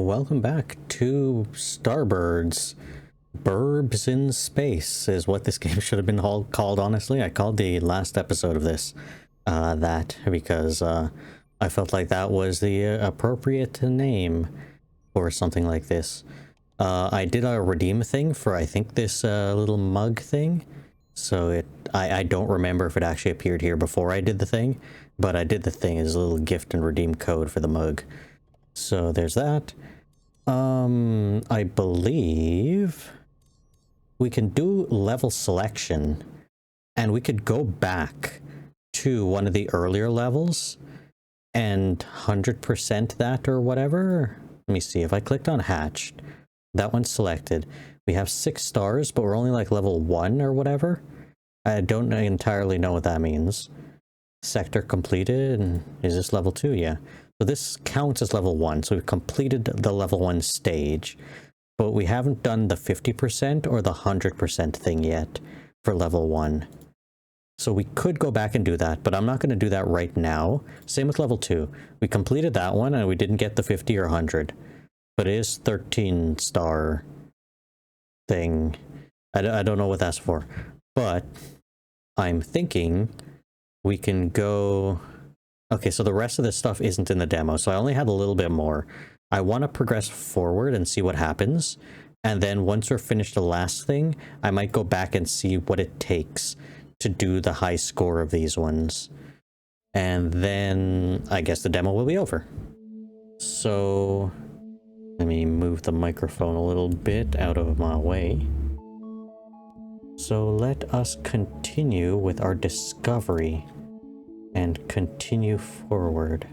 Welcome back to Starbirds. Burbs in Space is what this game should have been called, honestly. I called the last episode of this that because I felt like that was the appropriate name for something like this. I did a redeem thing for, I think, this little mug thing. So I don't remember if it actually appeared here before I did the thing, but I did the thing as a little gift and redeem code for the mug. So there's that. I believe we can do level selection, and we could go back to one of the earlier levels and 100% that or whatever. Let me see. If I clicked on hatched, that one's selected. We have 6 stars, but we're only like level 1 or whatever. I don't entirely know what that means. Sector completed, and is this level 2? Yeah. So this counts as level 1, so we've completed the level 1 stage, but we haven't done the 50% or the 100% thing yet for level 1. So we could go back and do that, but I'm not going to do that right now. Same with level 2. We completed that one and we didn't get the 50 or 100, but it is 13 star thing. I don't know what that's for, but I'm thinking we can go... Okay, so the rest of this stuff isn't in the demo, so I only had a little bit more. I want to progress forward and see what happens, and then once we're finished the last thing, I might go back and see what it takes to do the high score of these ones. And then I guess the demo will be over. So let me move the microphone a little bit out of my way. So let us continue with our discovery and continue forward.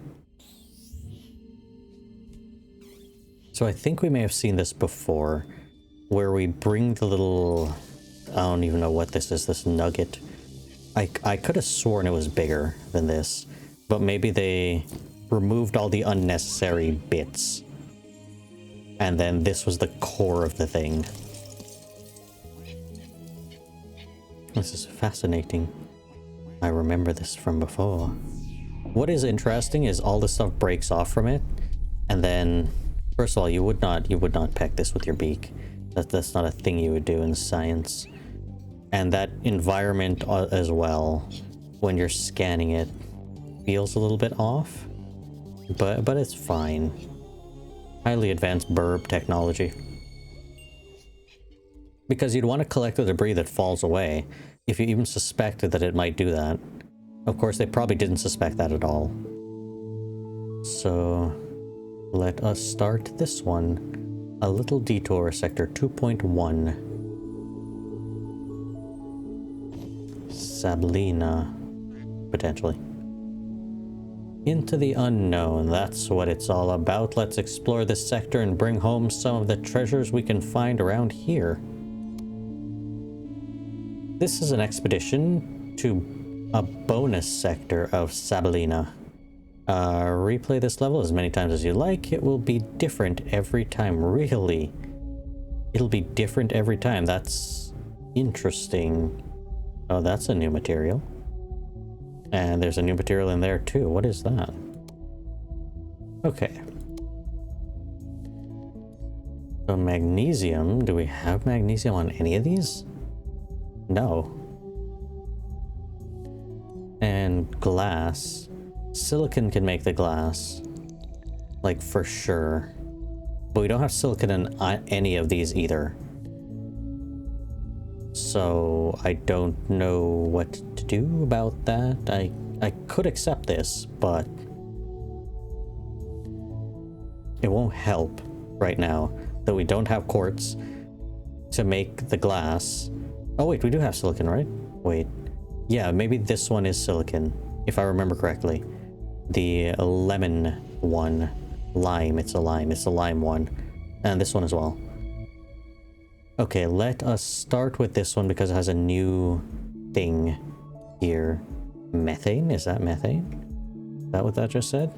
So I think we may have seen this before, where we bring the little... I don't even know what this is, this nugget. I could have sworn it was bigger than this, but maybe they removed all the unnecessary bits. And then this was the core of the thing. This is fascinating. I remember this from before. What is interesting is all the stuff breaks off from it, and then first of all, you would not peck this with your beak. That's not a thing you would do in science. And that environment as well, when you're scanning it, feels a little bit off, but it's fine. Highly advanced burb technology. Because you'd want to collect the debris that falls away, if you even suspected that it might do that. Of course, they probably didn't suspect that at all. So let us start this one. A little detour, sector 2.1. Sablina, potentially. Into the unknown, that's what it's all about. Let's explore this sector and bring home some of the treasures we can find around here. This is an expedition to a bonus sector of Sablina. Replay this level as many times as you like. It will be different every time. Really? It'll be different every time. That's interesting. Oh, that's a new material. And there's a new material in there too. What is that? Okay. So magnesium. Do we have magnesium on any of these? No. And glass. Silicon can make the glass. Like, for sure. But we don't have silicon in any of these either. So I don't know what to do about that. I could accept this, but it won't help right now that we don't have quartz to make the glass. Oh wait, we do have silicon, right? Wait. Yeah, maybe this one is silicon, if I remember correctly. The lemon one. Lime, it's a lime. It's the lime one. And this one as well. Okay, let us start with this one because it has a new thing here. Methane? Is that methane? Is that what that just said?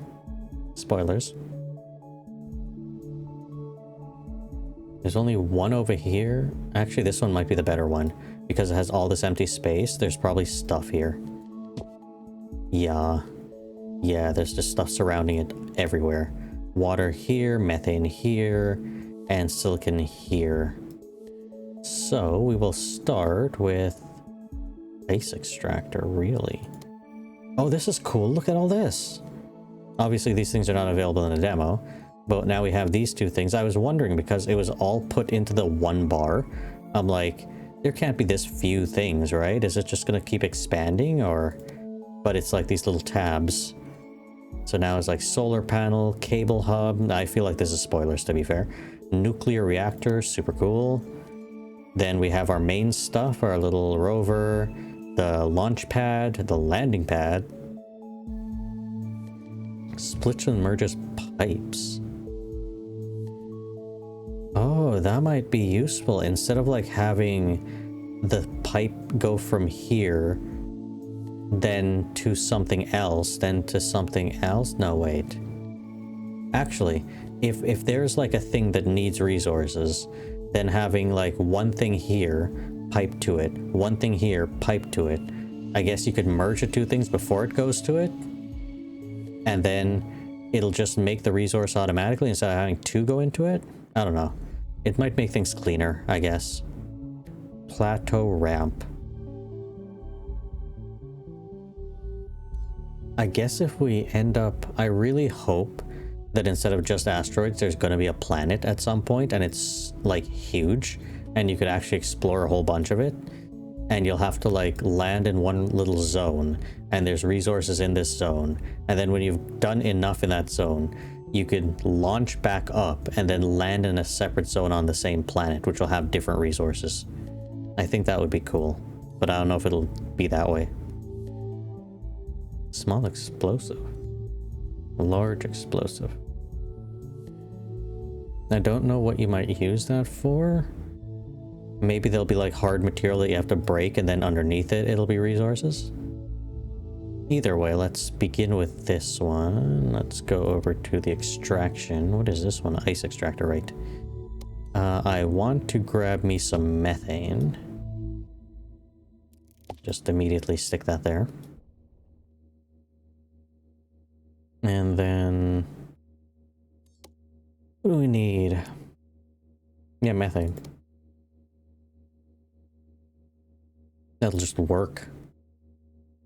Spoilers. There's only one over here. Actually, this one might be the better one because it has all this empty space. There's probably stuff here. Yeah. Yeah, there's just stuff surrounding it everywhere. water here, methane here, and silicon here. So we will start with ice extractor, really. Oh, this is cool. Look at all this. Obviously, these things are not available in the demo, but now we have these two things. I was wondering because it was all put into the one bar. I'm like, there can't be this few things, right? Is it just going to keep expanding or... But it's like these little tabs. So now it's like solar panel, cable hub. I feel like this is spoilers, to be fair. Nuclear reactor, super cool. Then we have our main stuff, our little rover, the launch pad, the landing pad. Splits and merges pipes. Oh, that might be useful. Instead of like having the pipe go from here, then to something else, then to something else. No, wait. Actually, if there's like a thing that needs resources, then having like one thing here, pipe to it, one thing here, pipe to it. I guess you could merge the two things before it goes to it. And then it'll just make the resource automatically instead of having two go into it. I don't know. It might make things cleaner, I guess. Plateau ramp. I guess if we end up... I really hope that instead of just asteroids, there's going to be a planet at some point, and it's, like, huge, and you could actually explore a whole bunch of it, and you'll have to, like, land in one little zone, and there's resources in this zone, and then when you've done enough in that zone, you could launch back up and then land in a separate zone on the same planet, which will have different resources. I think that would be cool, but I don't know if it'll be that way. Small explosive. Large explosive. I don't know what you might use that for. Maybe there'll be like hard material that you have to break and then underneath it it'll be resources. Either way, let's begin with this one. Let's go over to the extraction. What is this one? Ice extractor, right? I want to grab me some methane. Just immediately stick that there. And then... what do we need? Yeah, methane. That'll just work.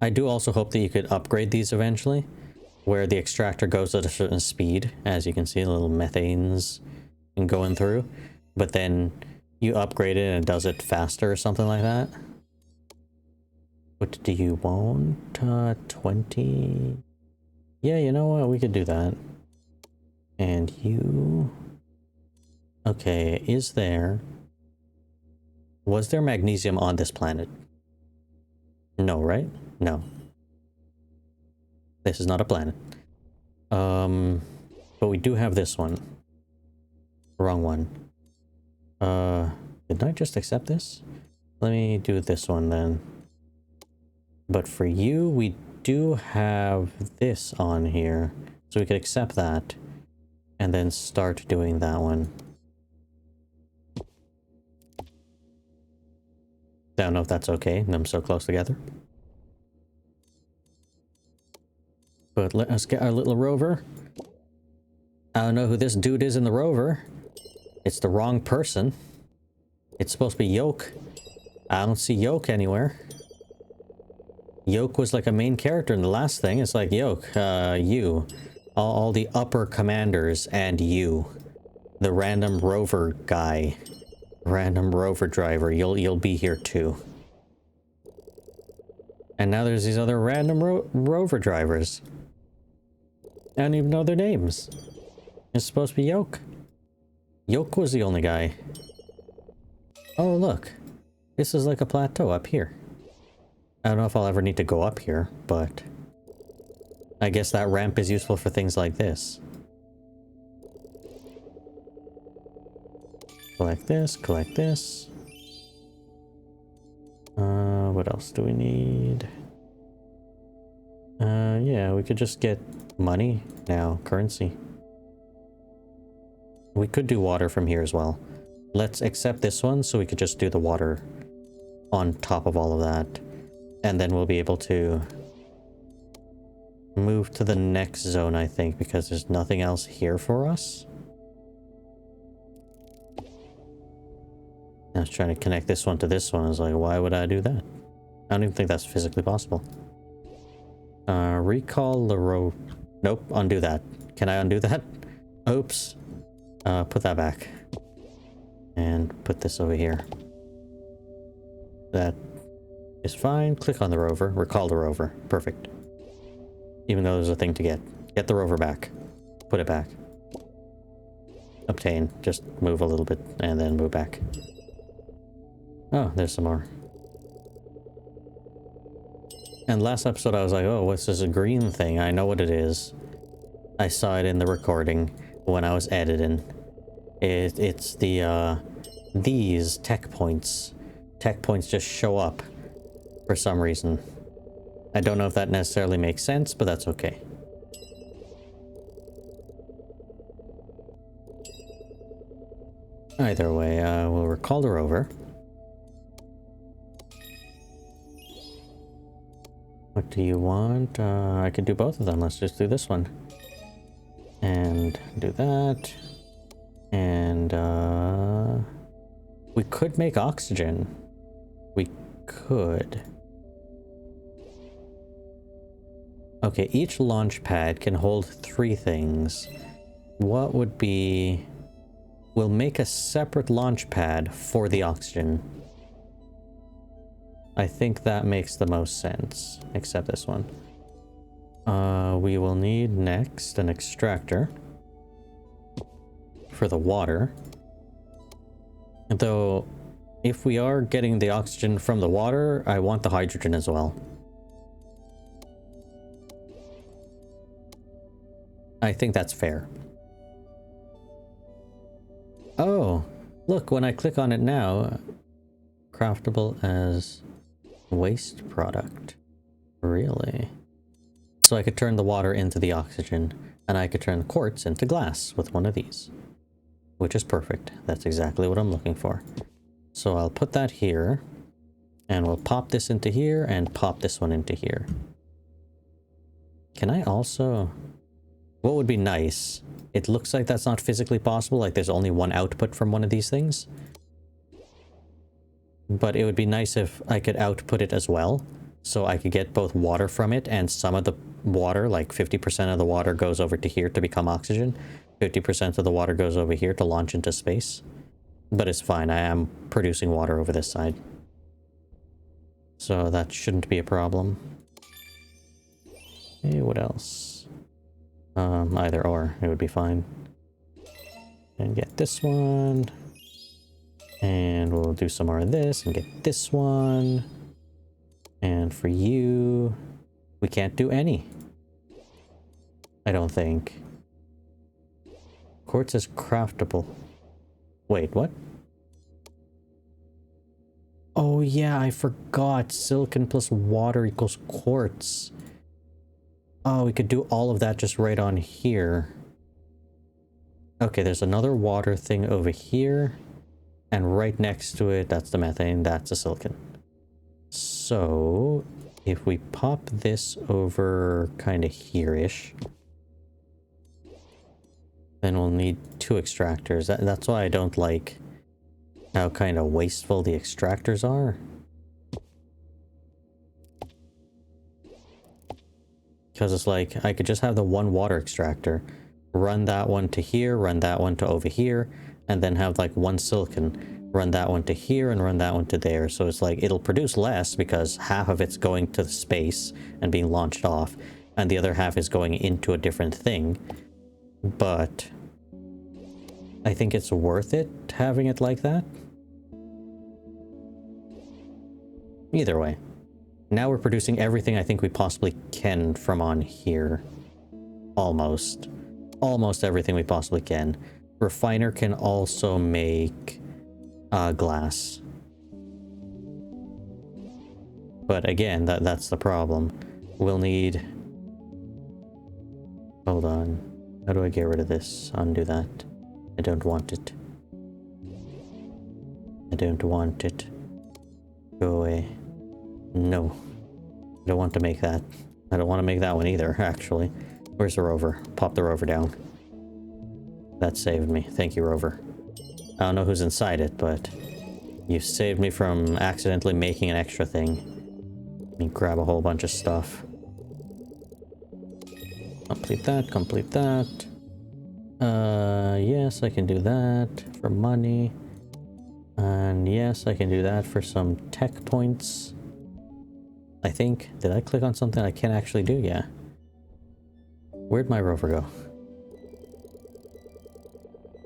I do also hope that you could upgrade these eventually, where the extractor goes at a certain speed. As you can see, the little methanes going through. But then you upgrade it and it does it faster or something like that. What do you want? 20... Yeah, you know what? We could do that. And you... okay, is there... was there magnesium on this planet? No, right? No. This is not a planet. But we do have this one. Wrong one. Didn't I just accept this? Let me do this one then. But for you, we do have this on here. So we could accept that. And then start doing that one. Don't know if that's okay. I'm so close together. But let us get our little rover. I don't know who this dude is in the rover. It's the wrong person. It's supposed to be Yoke. I don't see Yoke anywhere. Yoke was like a main character in the last thing. It's like, Yoke, you. All the upper commanders and you. The random rover guy. Random rover driver. You'll be here too. And now there's these other random rover drivers. I don't even know their names. It's supposed to be Yoke. Yoke was the only guy. Oh, look. This is like a plateau up here. I don't know if I'll ever need to go up here, but... I guess that ramp is useful for things like this. Collect this, collect this. What else do we need? Yeah, we could just get money now, currency. We could do water from here as well. Let's accept this one so we could just do the water on top of all of that. And then we'll be able to move to the next zone, I think, because there's nothing else here for us. I was trying to connect this one to this one. I was like, why would I do that? I don't even think that's physically possible. Recall the row. Nope, undo that. Can I undo that? Oops. Put that back. And put this over here. That is fine. Click on the rover. Recall the rover. Perfect. Even though there's a thing to get. Get the rover back. Put it back. Obtain. Just move a little bit and then move back. Oh, there's some more. And last episode I was like, oh, what's this green thing? I know what it is. I saw it in the recording when I was editing. It's the, these tech points. Tech points just show up for some reason. I don't know if that necessarily makes sense, but that's okay. Either way, we'll recall the rover. What do you want? I could do both of them. Let's just do this one. And do that. And, we could make oxygen. We could. Okay, each launch pad can hold 3 things. What would be... We'll make a separate launch pad for the oxygen. I think that makes the most sense, except this one. We will need next an extractor for the water. Though, if we are getting the oxygen from the water, I want the hydrogen as well. I think that's fair. Oh, look, when I click on it now, craftable as waste product. Really? So I could turn the water into the oxygen, and I could turn quartz into glass with one of these. Which is perfect. That's exactly what I'm looking for. So I'll put that here, and we'll pop this into here, and pop this one into here. Can I also... What would be nice? It looks like that's not physically possible, like there's only one output from one of these things. But it would be nice if I could output it as well, so I could get both water from it, and some of the water, like 50% of the water goes over to here to become oxygen, 50% of the water goes over here to launch into space. But it's fine, I am producing water over this side. So that shouldn't be a problem. Hey, what else? Either or, it would be fine. And get this one. And we'll do some more of this and get this one. And for you, we can't do any. I don't think. Quartz is craftable. Wait, what? Oh yeah, I forgot. Silicon plus water equals quartz. Oh, we could do all of that just right on here. Okay, there's another water thing over here. And right next to it, that's the methane, that's the silicon. So, if we pop this over kind of here-ish, then we'll need 2 extractors. That's why I don't like how kind of wasteful the extractors are. Because it's like, I could just have the one water extractor, run that one to here, run that one to over here, and then have like one silicon, run that one to here and run that one to there. So it's like, it'll produce less because half of it's going to space and being launched off, and the other half is going into a different thing. But I think it's worth it having it like that. Either way. Now we're producing everything I think we possibly can from on here. Almost. Almost everything we possibly can. Refiner can also make glass. But again, that's the problem. We'll need... Hold on. How do I get rid of this? Undo that. I don't want it. I don't want it. Go away. No. I don't want to make that. I don't want to make that one either, actually. Where's the rover? Pop the rover down. That saved me. Thank you, rover. I don't know who's inside it, but you saved me from accidentally making an extra thing. Let me grab a whole bunch of stuff. Complete that, complete that. Yes, I can do that for money. And yes, I can do that for some tech points. I think. Did I click on something I can't actually do? Yeah. Where'd my rover go?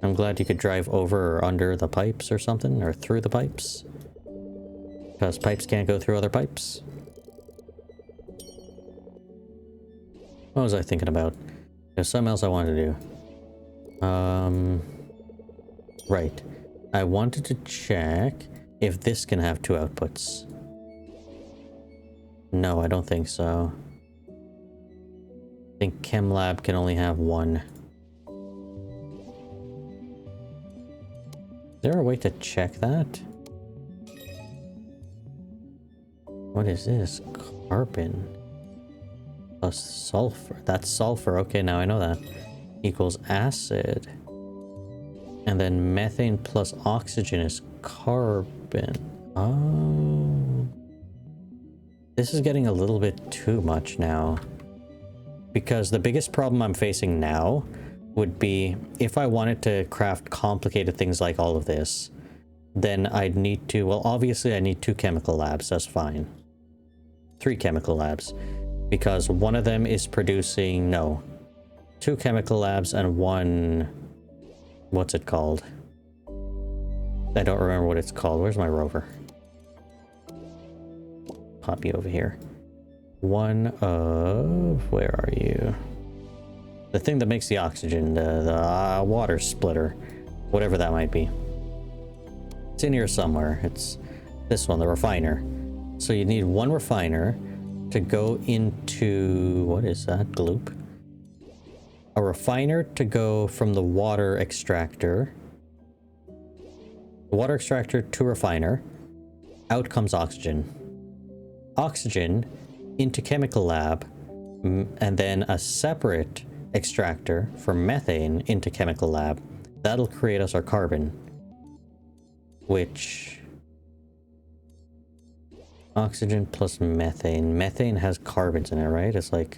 I'm glad you could drive over or under the pipes or something, or through the pipes. Because pipes can't go through other pipes. What was I thinking about? There's something else I wanted to do. Right. I wanted to check if this can have 2 outputs. No, I don't think so. I think ChemLab can only have 1. Is there a way to check that? What is this? Carbon plus sulfur. That's sulfur. Okay, now I know that. Equals acid. And then methane plus oxygen is carbon. Oh. This is getting a little bit too much now. Because the biggest problem I'm facing now would be if I wanted to craft complicated things like all of this, then I'd need to, well, obviously I need 2 chemical labs, that's fine. 3 chemical labs. Because one of them is producing, no, 2 chemical labs and 1, what's it called? I don't remember what it's called. Where's my rover? Pop you over here. 1 of, where are you? The thing that makes the oxygen, the water splitter, whatever that might be. It's in here somewhere. It's this one, the refiner. So you need 1 refiner to go into, what is that, gloop? A refiner to go from the water extractor. The water extractor to refiner. Out comes oxygen. Oxygen into chemical lab, and then a separate extractor for methane into chemical lab. That'll create us our carbon. Which... oxygen plus methane. Methane has carbons in it, right? It's like...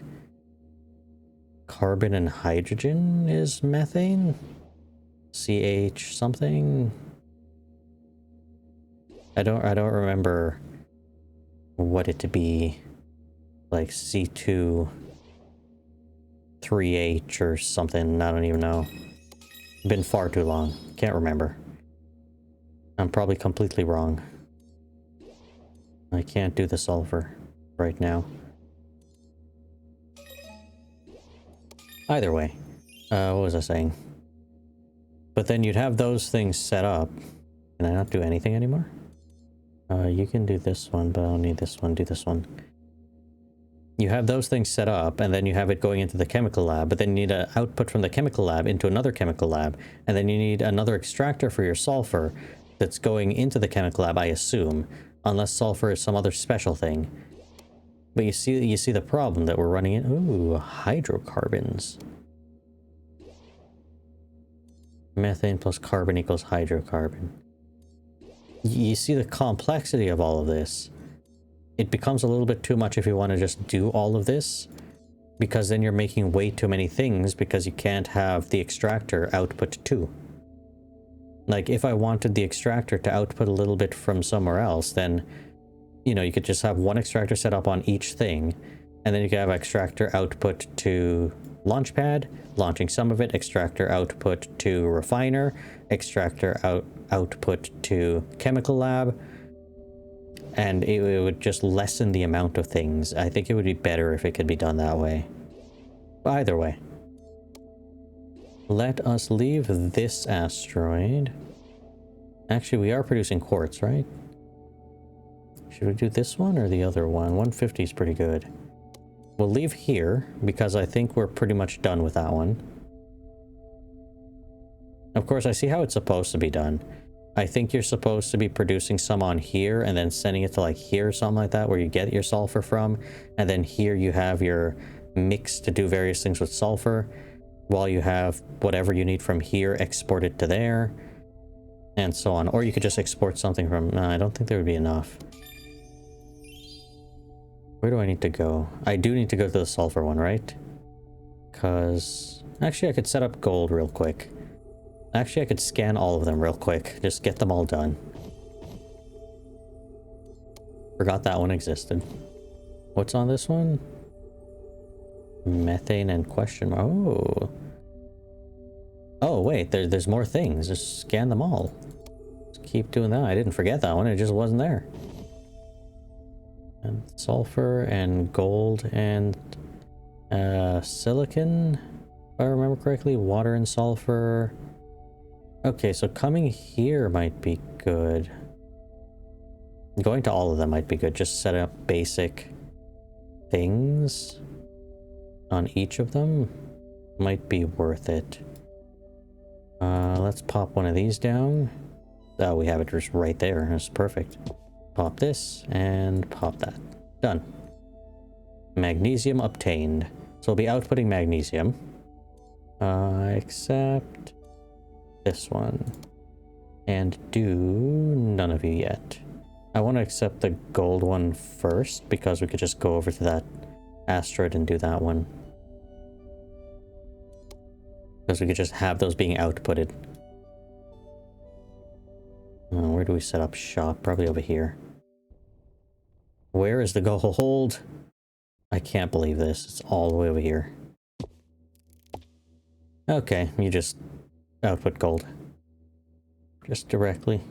carbon and hydrogen is methane? CH something? I don't remember what it to be. Like C2 3H or something. I don't even know. Been far too long. Can't remember. I'm probably completely wrong. I can't do the sulfur right now. Either way. What was I saying? But then you'd have those things set up. Can I not do anything anymore? You can do this one, but I don't need this one. Do this one. You have those things set up, and then you have it going into the chemical lab, but then you need an output from the chemical lab into another chemical lab, and then you need another extractor for your sulfur that's going into the chemical lab, I assume, unless sulfur is some other special thing. But you see the problem that we're running in. Ooh, hydrocarbons. Methane plus carbon equals hydrocarbon. You see the complexity of all of this. It becomes a little bit too much if you want to just do all of this, because then you're making way too many things because you can't have the extractor output 2. Like, if I wanted the extractor to output a little bit from somewhere else, then, you know, you could just have 1 extractor set up on each thing, and then you could have extractor output to Launchpad, launching some of it, extractor output to refiner, extractor output to chemical lab, and it would just lessen the amount of things. I think it would be better if it could be done that way. But either way. Let us leave this asteroid. Actually, we are producing quartz, right? Should we do this one or the other one? 150 is pretty good. We'll leave here, because I think we're pretty much done with that one. Of course, I see how it's supposed to be done. I think you're supposed to be producing some on here and then sending it to like here or something like that, where you get your sulfur from. And then here you have your mix to do various things with sulfur, while you have whatever you need from here exported to there, and so on. Or you could just export something from... No, I don't think there would be enough. Where do I need to go? I do need to go to the sulfur one, right? Because... Actually, I could set up gold real quick. Actually, I could scan all of them real quick. Just get them all done. Forgot that one existed. What's on this one? Methane and question mark. Oh. Oh, wait. There's more things. Just scan them all. Just keep doing that. I didn't forget that one. It just wasn't there. And sulfur and gold and silicon, if I remember correctly. Water and sulfur. Okay, so coming here might be good. Going to all of them might be good. Just set up basic things on each of them. Might be worth it. Let's pop one of these down. Oh, we have it just right there. That's perfect. Pop this and pop that. Done. Magnesium obtained. So we'll be outputting magnesium. Except this one. And do none of you yet. I want to accept the gold one first, because we could just go over to that asteroid and do that one. Because we could just have those being outputted. Where do we set up shop? Probably over here. Where is the gold? I can't believe this. It's all the way over here. Okay, you just output gold. Just directly.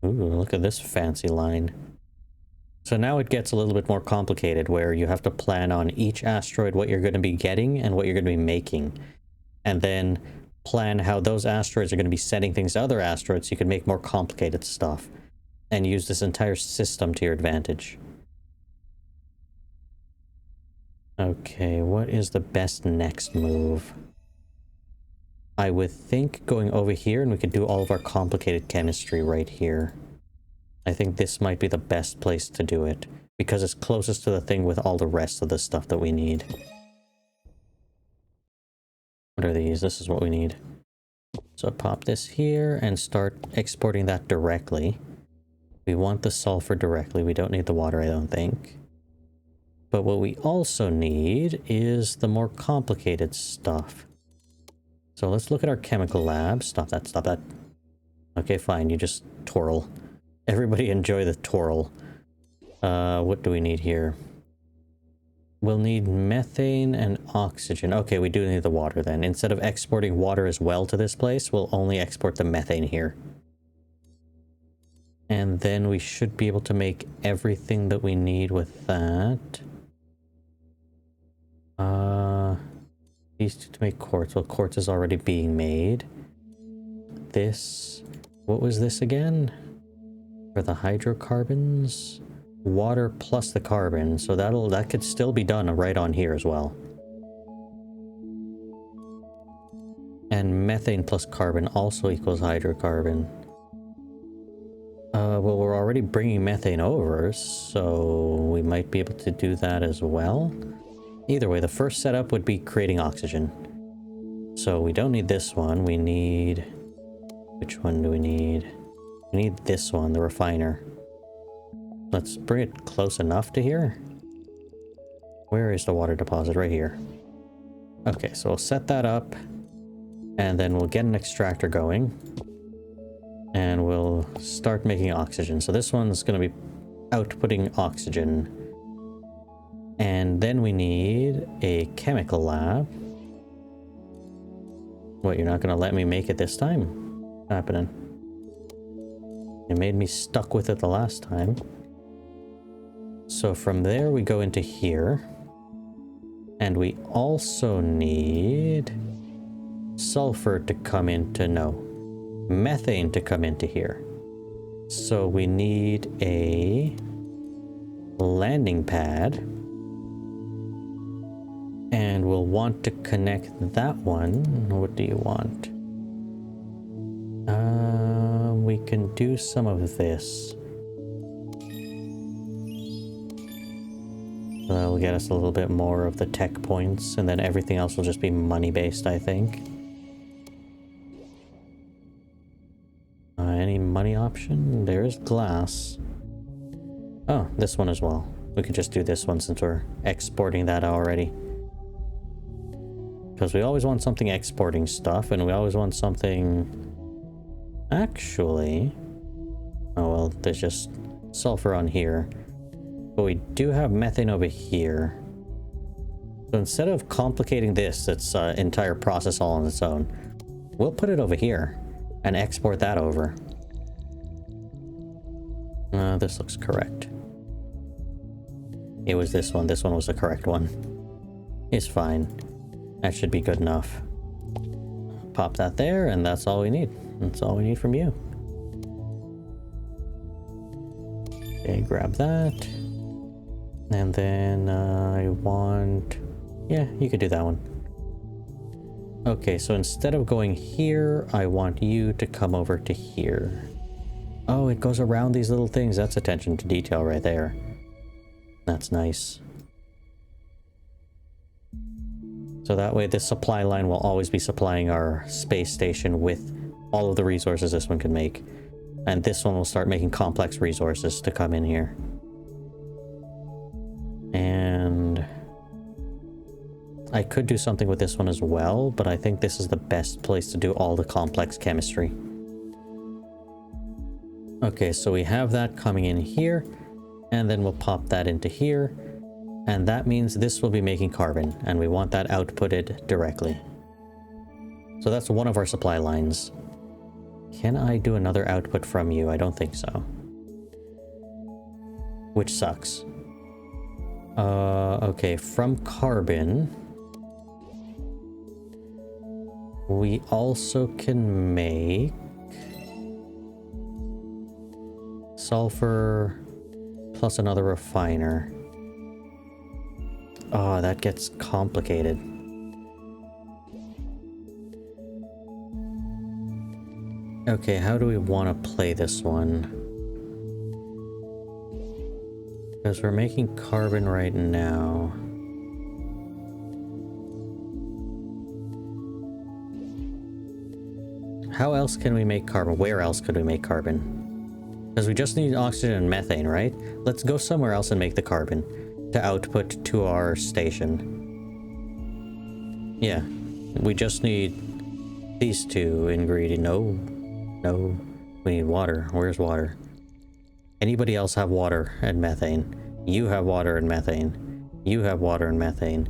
Ooh, look at this fancy line. So now it gets a little bit more complicated, where you have to plan on each asteroid what you're going to be getting and what you're going to be making. And then plan how those asteroids are going to be sending things to other asteroids so you can make more complicated stuff. And use this entire system to your advantage. Okay, what is the best next move? I would think going over here, and we could do all of our complicated chemistry right here. I think this might be the best place to do it, because it's closest to the thing with all the rest of the stuff that we need. What are these? This is what we need. So pop this here and start exporting that directly. We want the sulfur directly. We don't need the water, I don't think. But what we also need is the more complicated stuff. So let's look at our chemical lab. Stop that, stop that. Okay, fine, you just twirl. Everybody enjoy the twirl. What do we need here? We'll need methane and oxygen. Okay, we do need the water then. Instead of exporting water as well to this place, we'll only export the methane here. And then we should be able to make everything that we need with that. These two to make quartz. Well, quartz is already being made. This... What was this again? For the hydrocarbons? Water plus the carbon. So that could still be done right on here as well. And methane plus carbon also equals hydrocarbon. Well, we're already bringing methane over, so we might be able to do that as well. Either way, the first setup would be creating oxygen. So we don't need this one. We need... Which one do we need? We need this one, the refiner. Let's bring it close enough to here. Where is the water deposit? Right here. Okay, so we'll set that up. And then we'll get an extractor going. And we'll start making oxygen. So this one's going to be outputting oxygen. And then we need a chemical lab. What, you're not going to let me make it this time? What's happening? You made me stuck with it the last time. So from there we go into here. And we also need sulfur to come into, no, methane to come into here. So we need a landing pad. And we'll want to connect that one. What do you want? We can do some of this. So that'll get us a little bit more of the tech points, and then everything else will just be money-based, I think. Any money option? There is glass. Oh, this one as well. We could just do this one since we're exporting that already. Because we always want something exporting stuff, and we always want something... Actually... Oh, well, there's just sulfur on here. But we do have methane over here. So instead of complicating this, its entire process all on its own, we'll put it over here and export that over. This looks correct. It was this one. This one was the correct one. It's fine. That should be good enough. Pop that there, and that's all we need. That's all we need from you. Okay, grab that. And then I want... Yeah, you could do that one. Okay, so instead of going here, I want you to come over to here. Oh, it goes around these little things. That's attention to detail right there. That's nice. So that way this supply line will always be supplying our space station with all of the resources this one can make. And this one will start making complex resources to come in here. And I could do something with this one as well, but I think this is the best place to do all the complex chemistry. Okay, so we have that coming in here, and then we'll pop that into here. And that means this will be making carbon, and we want that outputted directly. So that's one of our supply lines. Can I do another output from you? I don't think so. Which sucks. Okay, from carbon, we also can make sulfur plus another refiner. Oh, that gets complicated. Okay, how do we want to play this one? Because we're making carbon right now. How else can we make carbon? Where else could we make carbon? Because we just need oxygen and methane, right? Let's go somewhere else and make the carbon to output to our station. Yeah, we just need these two ingredients. No, we need water. Where's water? Anybody else have water and methane? You have water and methane. You have water and methane.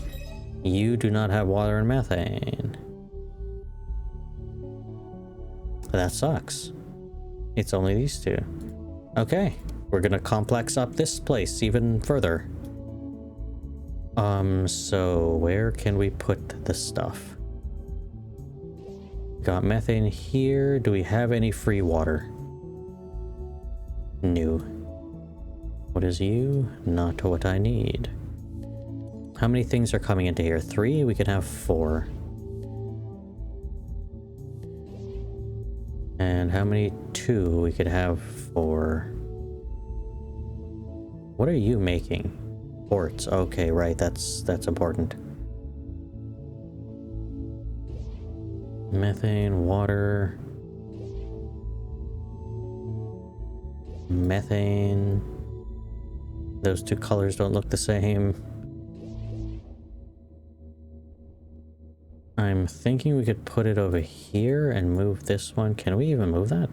You do not have water and methane. That sucks. It's only these two. Okay, we're gonna complex up this place even further. So where can we put the stuff? Got methane here. Do we have any free water? No. What is you? Not what I need. How many things are coming into here? 3? We can have 4. And how many? 2? We could have 4. What are you making? Ports. Okay, right. That's important. Methane, water. Methane. Those two colors don't look the same. I'm thinking we could put it over here and move this one. Can we even move that?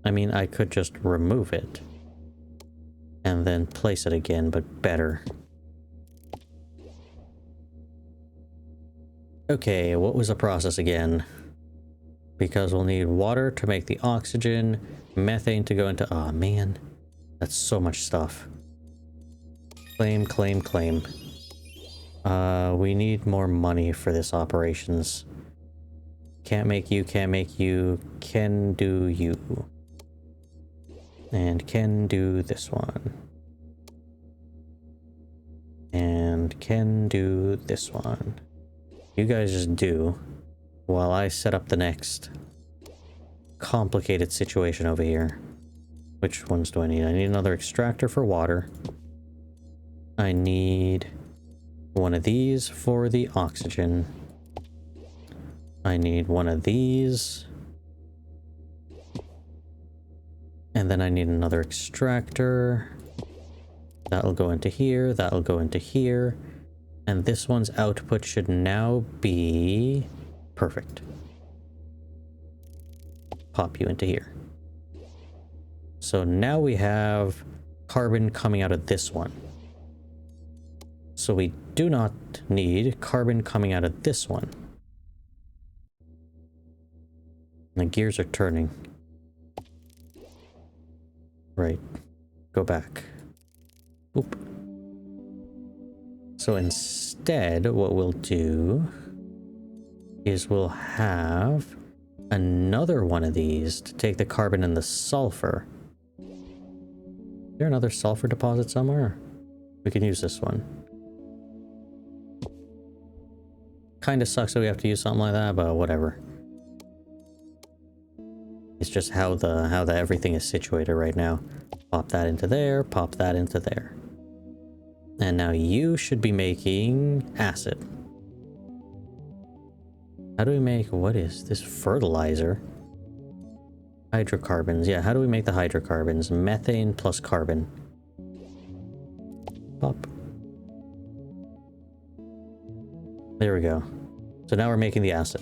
I mean, I could just remove it and then place it again, but better. Okay, what was the process again? Because we'll need water to make the oxygen, methane to go into... Oh, man. That's so much stuff. Claim, claim, claim. We need more money for this operations. Can't make you, can't make you. Can do you. And can do this one. And and can do this one. You guys just do while I set up the next complicated situation over here. Which ones do I need? I need another extractor for water. I need one of these for the oxygen. I need one of these. And then I need another extractor. That'll go into here, that'll go into here. And this one's output should now be perfect. Pop you into here. So now we have carbon coming out of this one. So we do not need carbon coming out of this one. And the gears are turning. Right. Go back. Oop. So instead, what we'll do is we'll have another one of these to take the carbon and the sulfur. Is there another sulfur deposit somewhere? We can use this one. Kind of sucks that we have to use something like that, but whatever. It's just how the everything is situated right now. Pop that into there, pop that into there. And now you should be making acid. How do we make, what is this? Fertilizer? Hydrocarbons. Yeah, how do we make the hydrocarbons? Methane plus carbon. Pop. There we go. So now we're making the acid.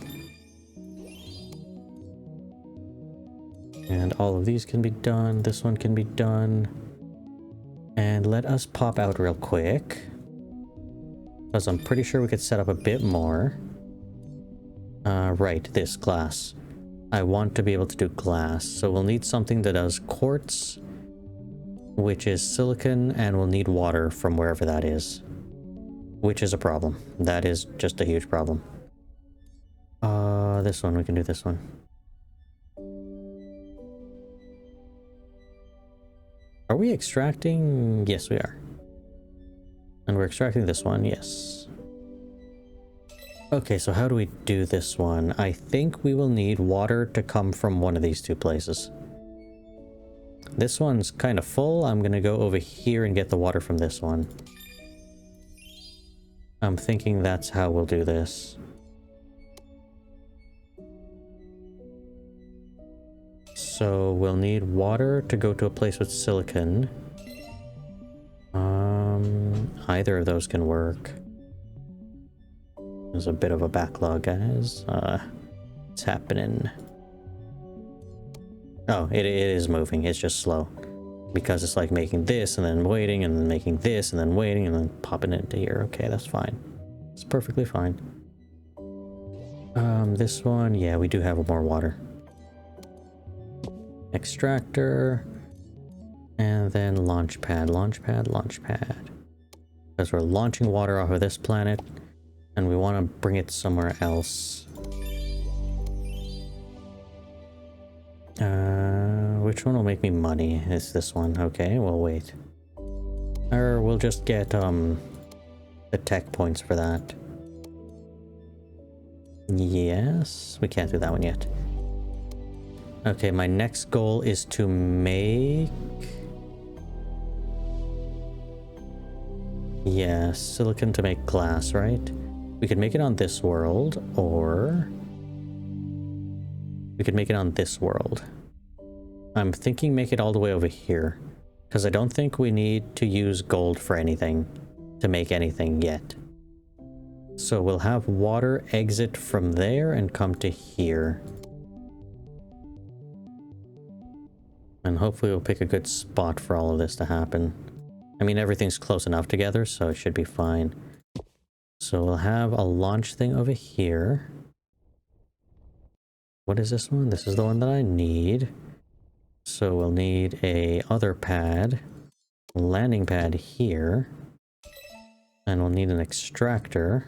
And all of these can be done. This one can be done. And let us pop out real quick. Because I'm pretty sure we could set up a bit more. Right, this glass. I want to be able to do glass. So we'll need something that does quartz, which is silicon, and we'll need water from wherever that is. Which is a problem. That is just a huge problem. This one, we can do this one. Are we extracting? Yes, we are. And we're extracting this one, yes. Okay, so how do we do this one? I think we will need water to come from one of these two places. This one's kind of full. I'm gonna go over here and get the water from this one. I'm thinking that's how we'll do this. So we'll need water to go to a place with silicon. Either of those can work. There's a bit of a backlog, guys. What's happening? Oh, it is moving. It's just slow. Because it's like making this and then waiting and then making this and then waiting and then popping it into here. Okay, that's fine. It's perfectly fine. This one, yeah, we do have more water. Extractor. And then launch pad, launch pad, launch pad. Because we're launching water off of this planet. And we want to bring it somewhere else. Which one will make me money? It's this one. Okay, we'll wait. Or we'll just get, the tech points for that. Yes, we can't do that one yet. Okay, my next goal is to make... Yeah, silicon to make glass, right? We could make it on this world, or... we could make it on this world. I'm thinking make it all the way over here. Because I don't think we need to use gold for anything. To make anything yet. So we'll have water exit from there and come to here. And hopefully we'll pick a good spot for all of this to happen. I mean, everything's close enough together, so it should be fine. So we'll have a launch thing over here. What is this one? This is the one that I need. So we'll need a other pad, landing pad here. And we'll need an extractor.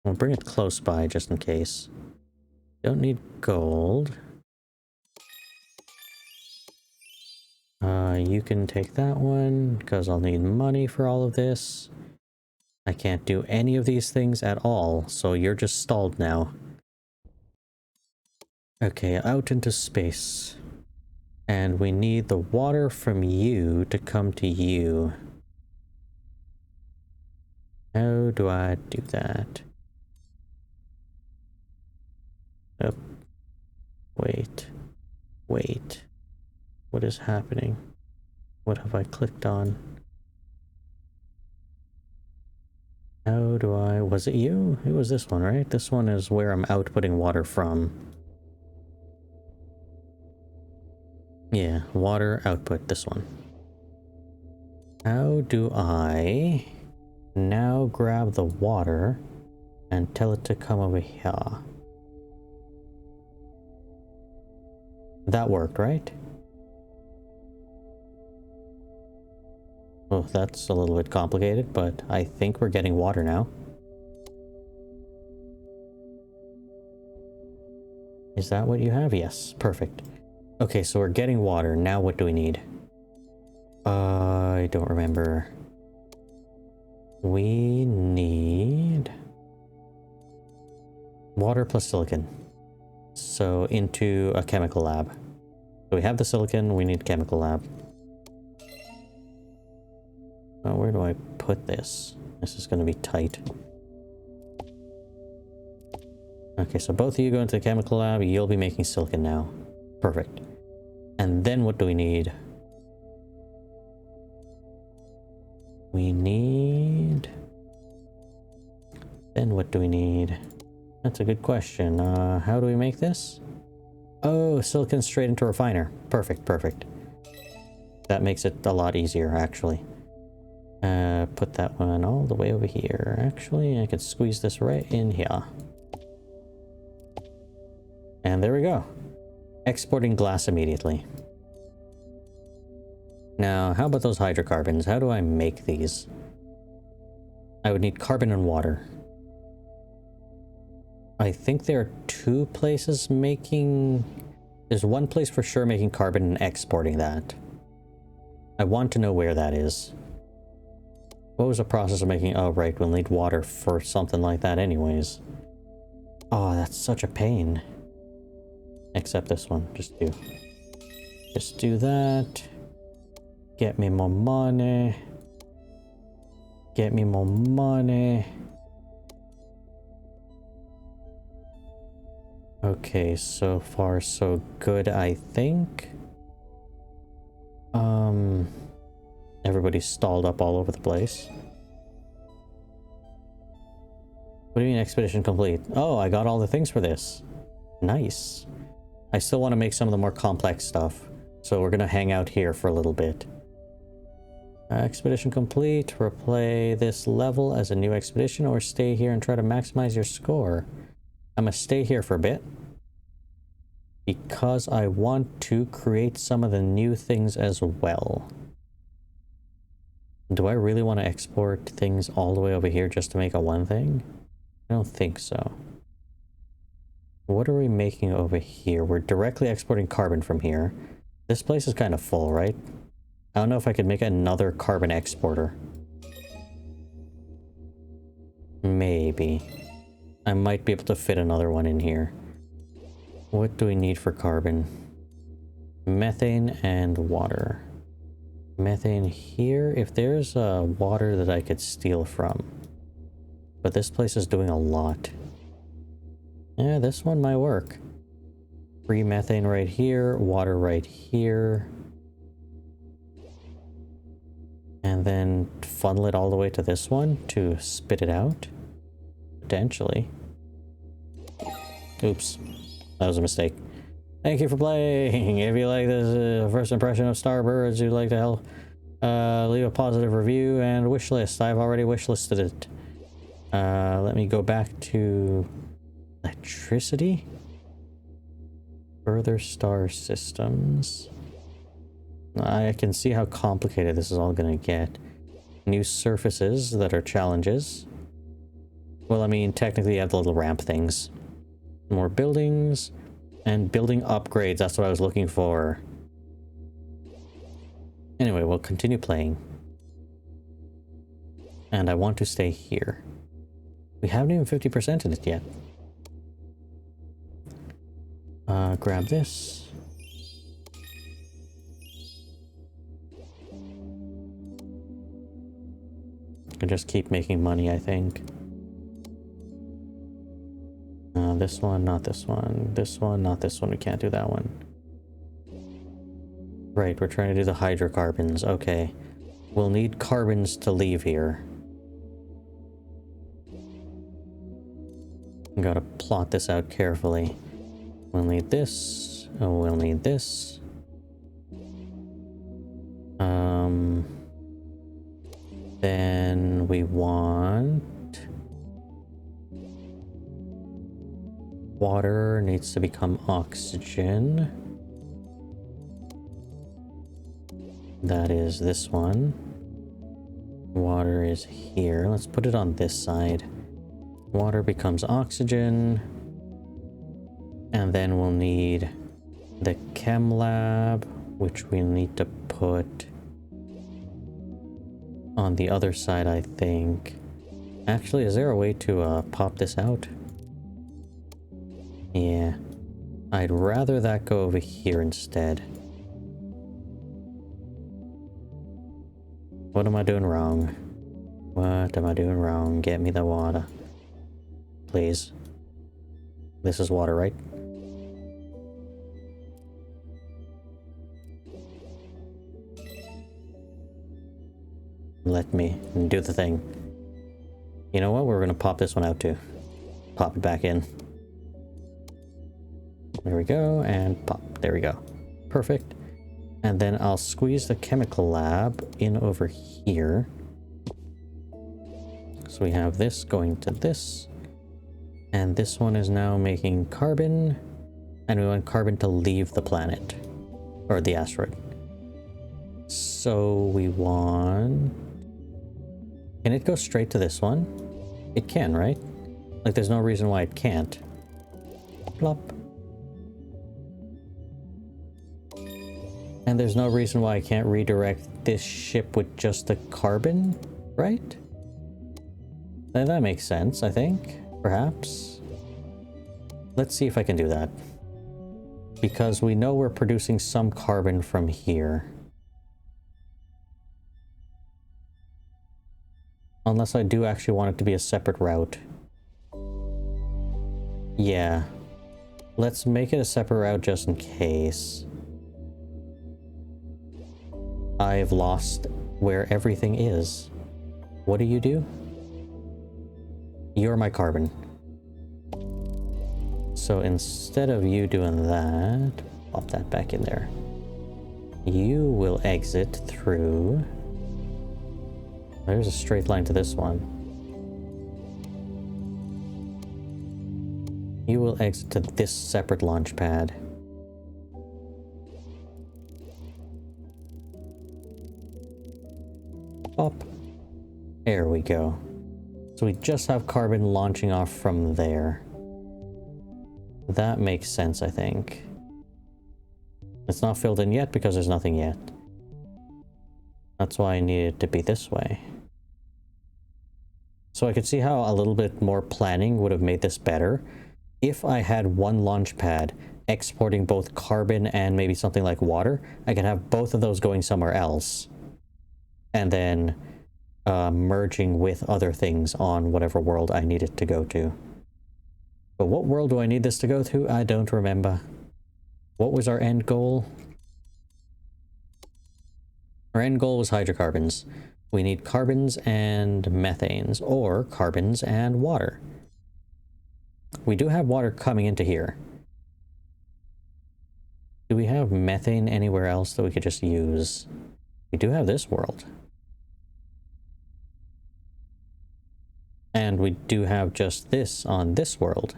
We'll bring it close by just in case. Don't need gold. You can take that one, because I'll need money for all of this. I can't do any of these things at all, so you're just stalled now. Okay, out into space. And we need the water from you to come to you. How do I do that? Oh. Wait. Wait. What is happening? What have I clicked on? How do I... Was it you? It was this one, right? This one is where I'm outputting water from. Yeah, water output, this one. How do I now grab the water and tell it to come over here? That worked, right? Oh, that's a little bit complicated, but I think we're getting water now. Is that what you have? Yes, perfect. Okay, so we're getting water. Now what do we need? I don't remember. We need water plus silicon. So into a chemical lab. So we have the silicon, we need chemical lab. Oh, where do I put this? This is going to be tight. Okay, so both of you go into the chemical lab. You'll be making silicon now. Perfect. And then what do we need? We need... Then what do we need? That's a good question. How do we make this? Oh, silicon straight into refiner. Perfect, perfect. That makes it a lot easier, actually. Put that one all the way over here. Actually, I could squeeze this right in here. And there we go. Exporting glass immediately. Now, how about those hydrocarbons? How do I make these? I would need carbon and water. I think there are two places making... There's one place for sure making carbon and exporting that. I want to know where that is. What was the process of making... Oh, right, we'll need water for something like that anyways. Oh, that's such a pain. Except this one. Just do that. Get me more money. Get me more money. Okay, so far so good, I think. Everybody's stalled up all over the place. What do you mean expedition complete? Oh, I got all the things for this. Nice. I still want to make some of the more complex stuff, so we're gonna hang out here for a little bit. Expedition complete. Replay this level as a new expedition, or stay here and try to maximize your score. I'm gonna stay here for a bit because I want to create some of the new things as well. Do I really want to export things all the way over here just to make a one thing? I don't think so. What are we making over here? We're directly exporting carbon from here. This place is kind of full, right? I don't know if I could make another carbon exporter. Maybe. I might be able to fit another one in here. What do we need for carbon? Methane and water. Methane here. If there's water that I could steal from. But this place is doing a lot. Yeah, this one might work. Free methane right here. Water right here. And then funnel it all the way to this one to spit it out. Potentially. Oops. That was a mistake. Thank you for playing. If you like this first impression of Starbirds, you'd like to help leave a positive review and wish list. I've already wishlisted it. Let me go back to electricity. Further star systems. I can see how complicated this is all going to get. New surfaces that are challenges. Well, I mean, technically you have the little ramp things. More buildings and building upgrades. That's what I was looking for. Anyway, we'll continue playing. And I want to stay here. We haven't even 50% in it yet. Grab this. Can just keep making money, I think. This one, not this one. This one, not this one. We can't do that one. Right, we're trying to do the hydrocarbons. Okay. We'll need carbons to leave here. Gotta plot this out carefully. We'll need this. Oh, we'll need this. Then we want... water needs to become oxygen. That is this one. Water is here. Let's put it on this side. Water becomes oxygen. And then we'll need the chem lab, which we need to put on the other side, I think. Actually, is there a way to pop this out? Yeah. I'd rather that go over here instead. What am I doing wrong? What am I doing wrong? Get me the water. Please. This is water, right? Let me do the thing. You know what? We're gonna pop this one out too. Pop it back in. There we go, and pop. There we go. Perfect. And then I'll squeeze the chemical lab in over here. So we have this going to this. And this one is now making carbon. And we want carbon to leave the planet. Or the asteroid. So we want... Can it go straight to this one? It can, right? Like, there's no reason why it can't. Plop. And there's no reason why I can't redirect this ship with just the carbon, right? That makes sense, I think. Perhaps. Let's see if I can do that. Because we know we're producing some carbon from here. Unless I do actually want it to be a separate route. Yeah. Let's make it a separate route just in case. I've lost where everything is. What do you do? You're my carbon. So instead of you doing that, pop that back in there. You will exit through... There's a straight line to this one. You will exit to this separate launch pad. Pop. There we go. So we just have carbon launching off from there. That makes sense, I think. It's not filled in yet because there's nothing yet. That's why I need it to be this way. So I could see how a little bit more planning would have made this better. If I had one launch pad exporting both carbon and maybe something like water, I could have both of those going somewhere else. And then merging with other things on whatever world I need it to go to. But what world do I need this to go to? I don't remember. What was our end goal? Our end goal was hydrocarbons. We need carbons and methanes, or carbons and water. We do have water coming into here. Do we have methane anywhere else that we could just use? We do have this world. And we do have just this on this world.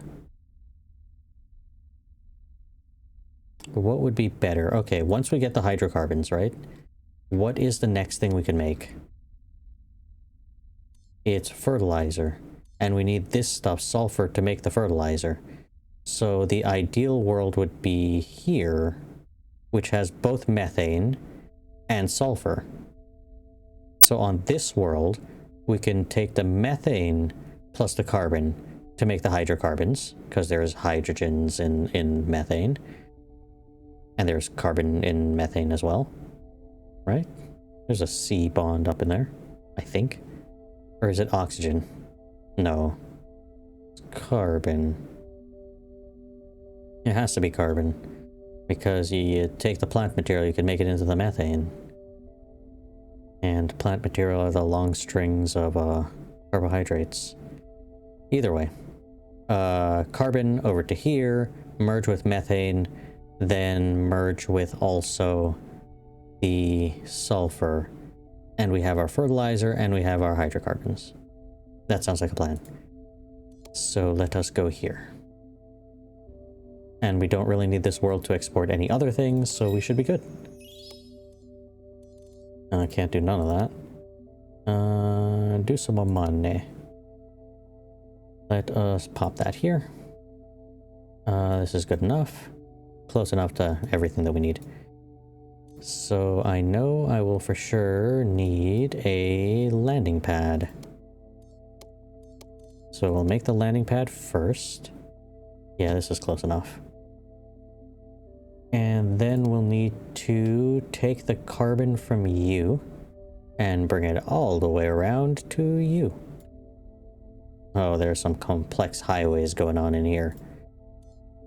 What would be better? Okay, once we get the hydrocarbons, right? What is the next thing we can make? It's fertilizer. And we need this stuff, sulfur, to make the fertilizer. So the ideal world would be here, which has both methane and sulfur. So on this world, we can take the methane plus the carbon to make the hydrocarbons, because there's hydrogens in methane. And there's carbon in methane as well, right? There's a C bond up in there, I think. Or is it oxygen? No. It's carbon. It has to be carbon. Because you take the plant material, you can make it into the methane. And plant material are the long strings of carbohydrates. Either way. Carbon over to here, merge with methane, then merge with also the sulfur. And we have our fertilizer and we have our hydrocarbons. That sounds like a plan. So let us go here. And we don't really need this world to export any other things, so we should be good. I can't do none of that. Do some more money. Let us pop that here. This is good enough. Close enough to everything that we need. So I know I will for sure need a landing pad. So we'll make the landing pad first. Yeah, this is close enough. And then we'll need to take the carbon from you and bring it all the way around to you. Oh, there's some complex highways going on in here.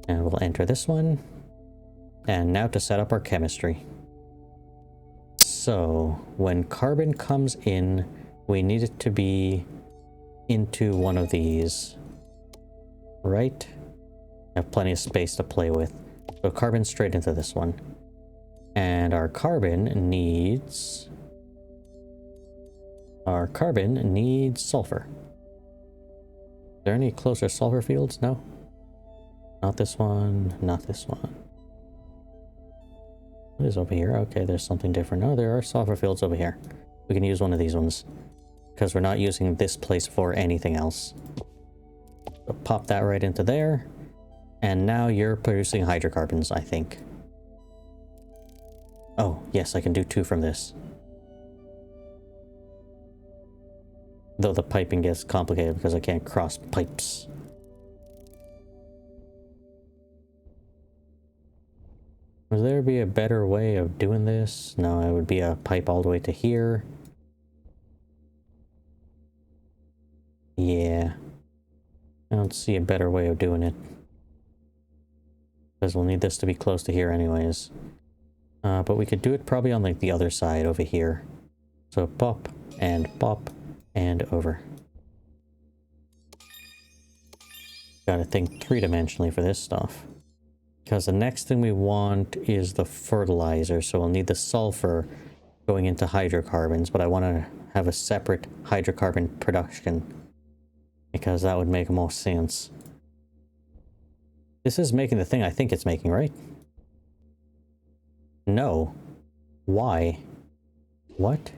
And we'll enter this one. And now to set up our chemistry. So, when carbon comes in, we need it to be into one of these. Right? Have plenty of space to play with. So carbon straight into this one. And our carbon needs sulfur. Is there any closer sulfur fields? No. Not this one, not this one. What is over here? Okay, there's something different. Oh, there are sulfur fields over here. We can use one of these ones. Because we're not using this place for anything else. So pop that right into there. And now you're producing hydrocarbons, I think. Oh, yes, I can do 2 from this. Though the piping gets complicated because I can't cross pipes. Would there be a better way of doing this? No, it would be a pipe all the way to here. Yeah. I don't see a better way of doing it. Because we'll need this to be close to here anyways. But we could do it probably on like the other side over here. So pop and over. Gotta think 3-dimensionally for this stuff. Because the next thing we want is the fertilizer. So we'll need the sulfur going into hydrocarbons. But I want to have a separate hydrocarbon production. Because that would make more sense. This is making the thing I think it's making, right? No. Why? What?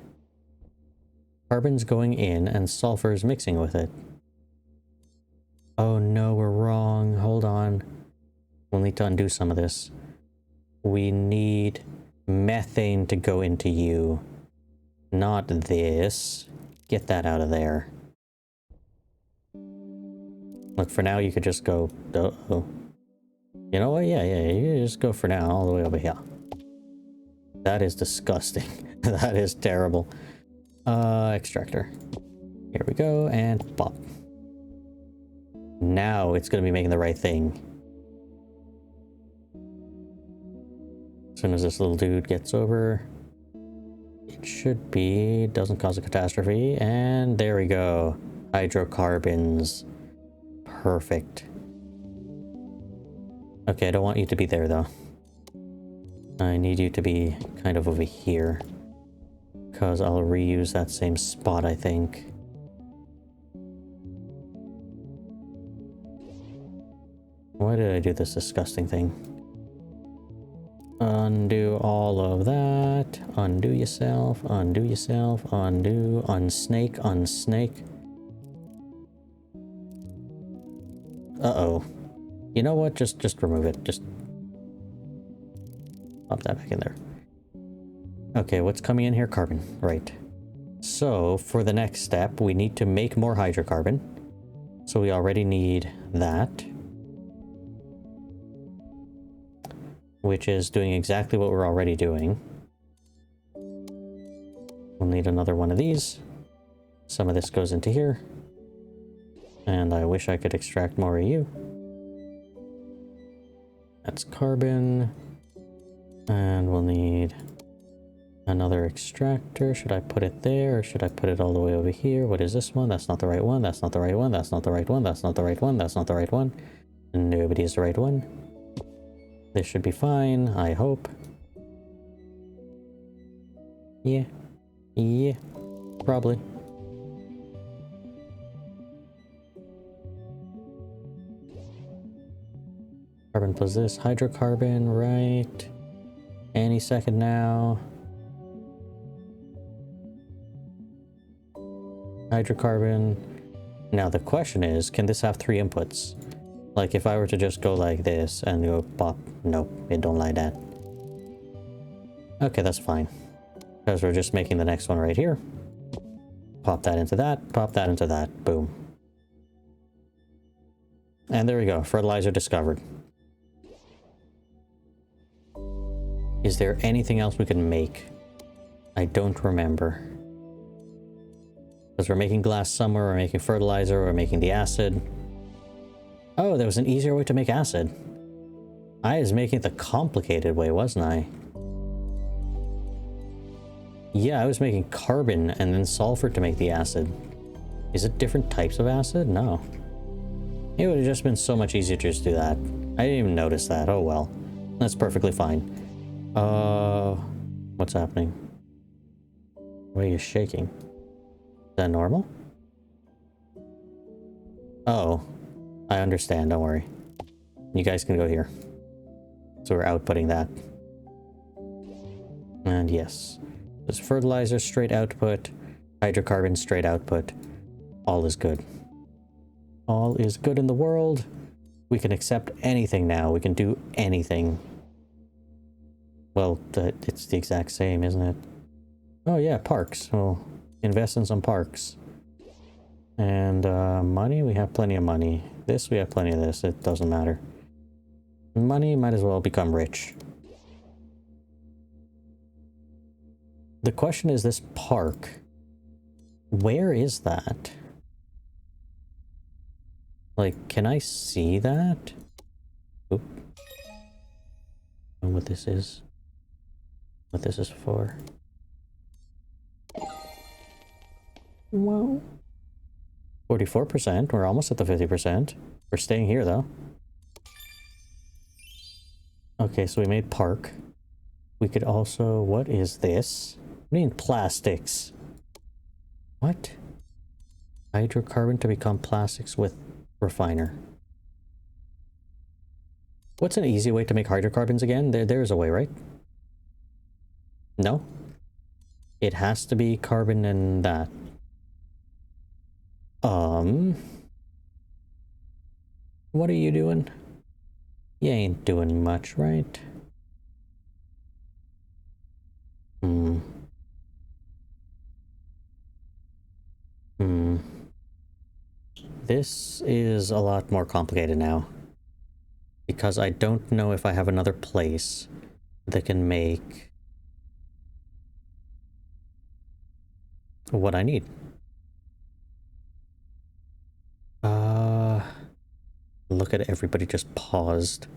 Carbon's going in and sulfur is mixing with it. Oh no, we're wrong. Hold on. We'll need to undo some of this. We need methane to go into you. Not this. Get that out of there. Look, for now you could just go... Uh-oh. You know what? Yeah, you just go for now all the way over here. That is disgusting. That is terrible. Extractor. Here we go, and pop. Now it's going to be making the right thing. As soon as this little dude gets over, it should be, doesn't cause a catastrophe, and there we go. Hydrocarbons. Perfect. Okay, I don't want you to be there, though. I need you to be kind of over here. Because I'll reuse that same spot, I think. Why did I do this disgusting thing? Undo all of that. Undo yourself. Undo yourself. Undo. Unsnake. Unsnake. Uh-oh. You know what? Just remove it. Just pop that back in there. Okay, what's coming in here? Carbon, right. So, for the next step, we need to make more hydrocarbon. So we already need that. Which is doing exactly what we're already doing. We'll need another one of these. Some of this goes into here. And I wish I could extract more of you. That's carbon. And we'll need another extractor. Should I put it there or should I put it all the way over here? What is this one? That's not the right one. That's not the right one. That's not the right one. That's not the right one. That's not the right one. Nobody is the right one. This should be fine, I hope. Yeah. Yeah. Probably. Carbon plus this. Hydrocarbon, right. Any second now. Hydrocarbon. Now the question is, can this have 3 inputs? Like if I were to just go like this and go pop. Nope, it don't like that. Okay, that's fine. Because we're just making the next one right here. Pop that into that, pop that into that. Boom. And there we go. Fertilizer discovered. Is there anything else we can make? I don't remember. Because we're making glass somewhere, we're making fertilizer, we're making the acid. Oh, there was an easier way to make acid. I was making it the complicated way, wasn't I? Yeah, I was making carbon and then sulfur to make the acid. Is it different types of acid? No. It would have just been so much easier to just do that. I didn't even notice that. Oh well. That's perfectly fine. What's happening? Why are you shaking? Is that normal? Oh, I understand. Don't worry. You guys can go here. So we're outputting that. And yes. There's fertilizer, straight output. Hydrocarbon, straight output. All is good. All is good in the world. We can accept anything now. We can do anything. Well, it's the exact same, isn't it? Oh yeah, parks. We'll invest in some parks. And money, we have plenty of money. This, we have plenty of this. It doesn't matter. Money, might as well become rich. The question is this park. Where is that? Like, can I see that? Oop. I don't know what this is. What this is for. Whoa. 44%. We're almost at the 50%. We're staying here, though. Okay, so we made park. We could also... What is this? What do you mean plastics? What? Hydrocarbon to become plastics with refiner. What's an easy way to make hydrocarbons again? There's a way, right? No? It has to be carbon and that. What are you doing? You ain't doing much, right? This is a lot more complicated now. Because I don't know if I have another place that can make what I need. Look at it, everybody just paused.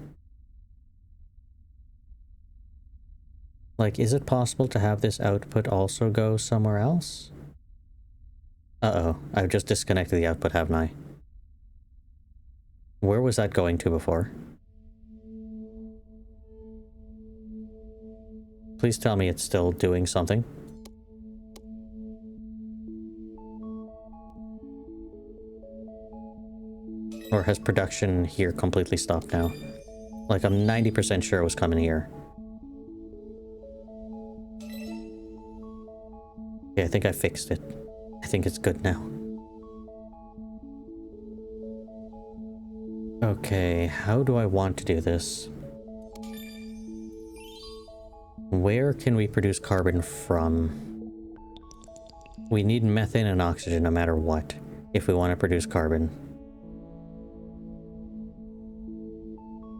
Like, is it possible to have this output also go somewhere else? Uh-oh, I've just disconnected the output, haven't I? Where was that going to before? Please tell me it's still doing something. Or has production here completely stopped now? Like, I'm 90% sure it was coming here. Okay, I think I fixed it. I think it's good now. Okay, how do I want to do this? Where can we produce carbon from? We need methane and oxygen no matter what, if we want to produce carbon.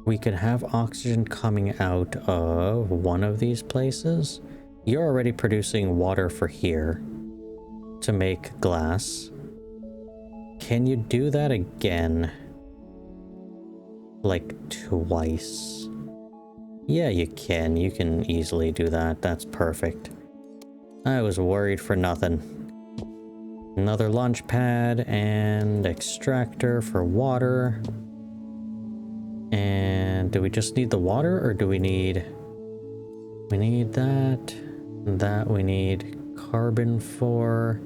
We could have oxygen coming out of one of these places. You're already producing water for here to make glass. Can you do that again? Like twice? Yeah, you can. You can easily do that. That's perfect. I was worried for nothing. Another launch pad and extractor for water. And do we just need the water, or do we need... We need that. That we need carbon for.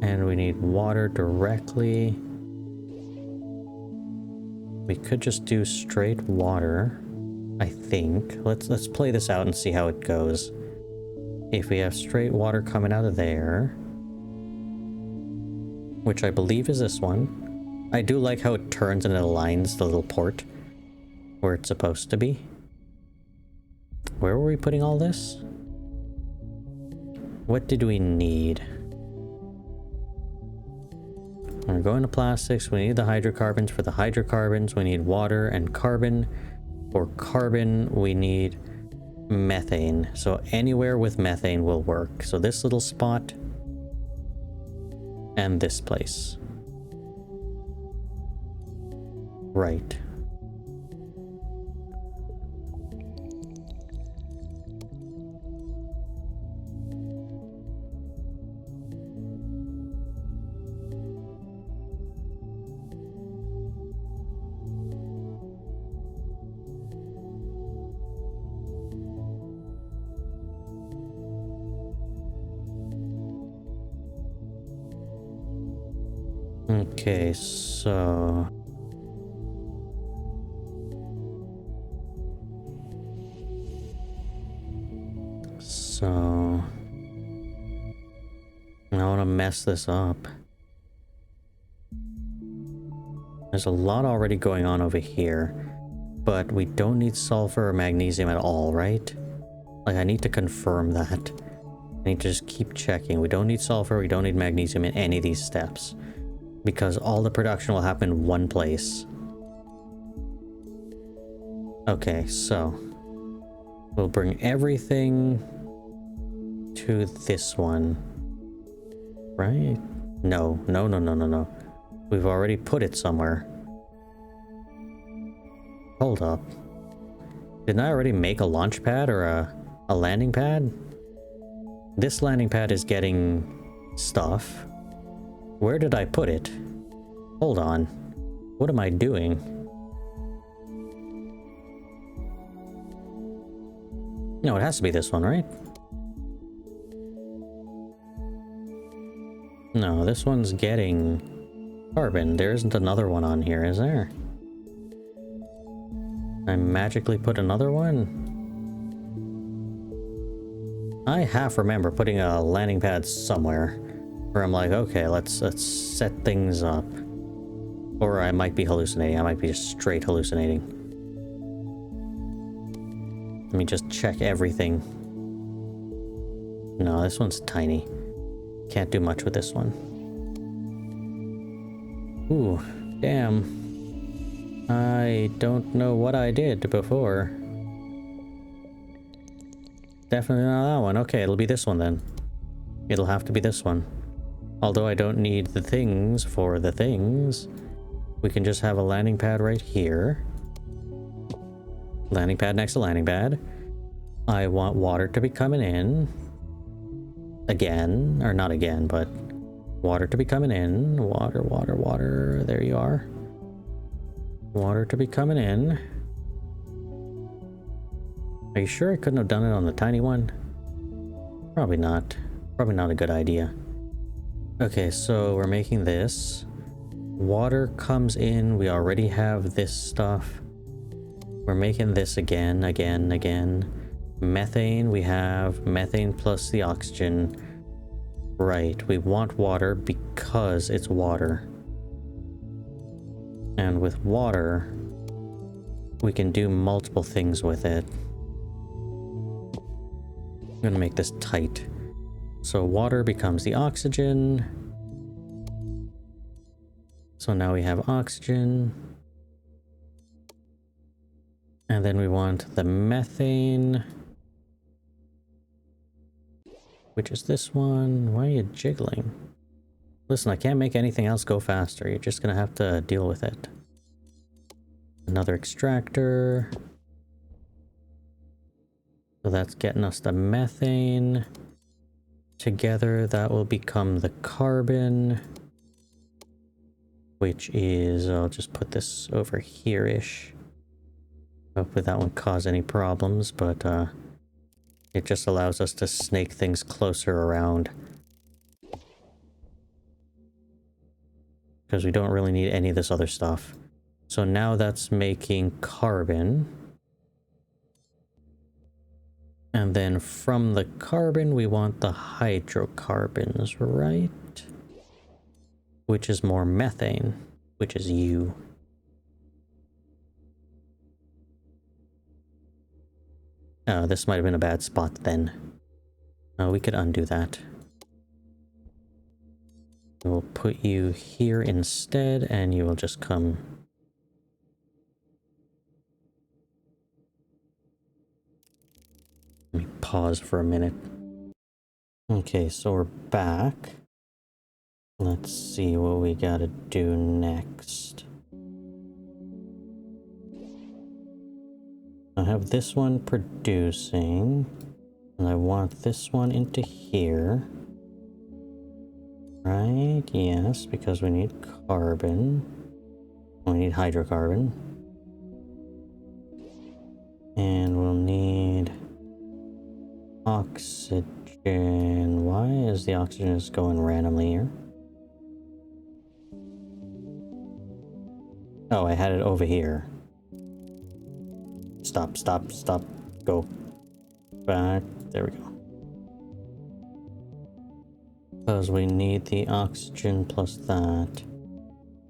And we need water directly. We could just do straight water, I think. Let's play this out and see how it goes. If we have straight water coming out of there, which I believe is this one. I do like how it turns and it aligns the little port where it's supposed to be. Where were we putting all this? What did we need? We're going to plastics. We need the hydrocarbons. For the hydrocarbons, we need water and carbon. For carbon, we need methane. So anywhere with methane will work. So this little spot and this place. Right. Okay, so... I want to mess this up. There's a lot already going on over here, but we don't need sulfur or magnesium at all, right? Like, I need to confirm that. I need to just keep checking. We don't need sulfur, we don't need magnesium in any of these steps, because all the production will happen in one place. Okay, so we'll bring everything to this one, right? No. We've already put it somewhere. Hold up. Didn't I already make a launch pad or a landing pad? This landing pad is getting stuff. Where did I put it? Hold on. What am I doing? No, it has to be this one, right? No, this one's getting carbon. There isn't another one on here, is there? I magically put another one? I half remember putting a landing pad somewhere where I'm like, okay, let's set things up. Or I might be hallucinating. I might be just straight hallucinating. Let me just check everything. No, this one's tiny. Can't do much with this one. Ooh, damn. I don't know what I did before. Definitely not that one. Okay, it'll be this one then. It'll have to be this one. Although I don't need the things for the things. We can just have a landing pad right here. Landing pad next to landing pad. I want water to be coming in. Again. Or not again, but water to be coming in. Water, water, water. There you are. Water to be coming in. Are you sure I couldn't have done it on the tiny one? Probably not. Probably not a good idea. Okay, so we're making this. Water comes in. We already have this stuff. We're making this again. Methane, we have methane plus the oxygen. Right, we want water because it's water. And with water, we can do multiple things with it. I'm gonna make this tight. So water becomes the oxygen. So now we have oxygen. And then we want the methane, which is this one. Why are you jiggling? Listen, I can't make anything else go faster. You're just gonna have to deal with it. Another extractor. So that's getting us the methane. Together, that will become the carbon. Which is, I'll just put this over here-ish. Hopefully that won't cause any problems, but it just allows us to snake things closer around. Because we don't really need any of this other stuff. So now that's making carbon. And then from the carbon, we want the hydrocarbons, right? Which is more methane, which is you. Oh, this might have been a bad spot then. We could undo that. We'll put you here instead, and you will just come. Let me pause for a minute. Okay, so we're back. Let's see what we gotta do next. I have this one producing, and I want this one into here. Right, yes, because we need carbon. We need hydrocarbon. And we'll need oxygen. Why is the oxygen just going randomly here? Oh, I had it over here. Stop, stop, stop. Go back. There we go. Because we need the oxygen plus that.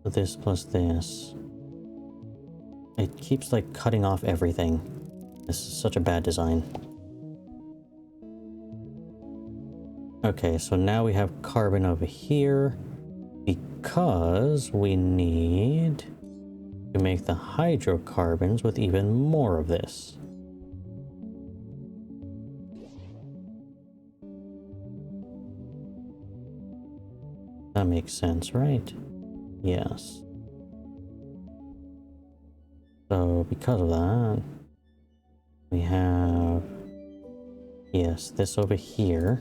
This plus this. It keeps like cutting off everything. This is such a bad design. Okay, so now we have carbon over here. Because we need to make the hydrocarbons with even more of this. That makes sense, right? Yes. So because of that, we have, yes, this over here.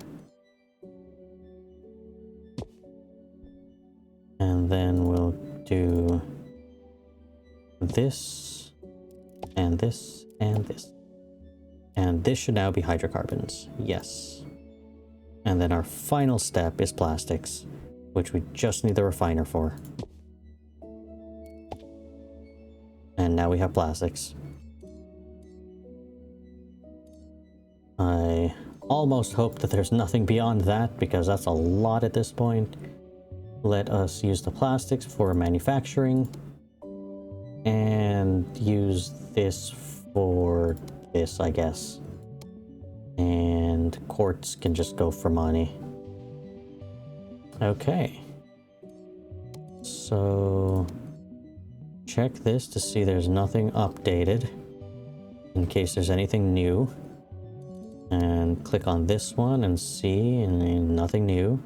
And then we'll do this, and this, and this. And this should now be hydrocarbons. Yes. And then our final step is plastics, which we just need the refiner for. And now we have plastics. I almost hope that there's nothing beyond that, because that's a lot at this point. Let us use the plastics for manufacturing. And use this for this, I guess. And quartz can just go for money. Okay. So check this to see there's nothing updated, in case there's anything new. And click on this one and see, and nothing new.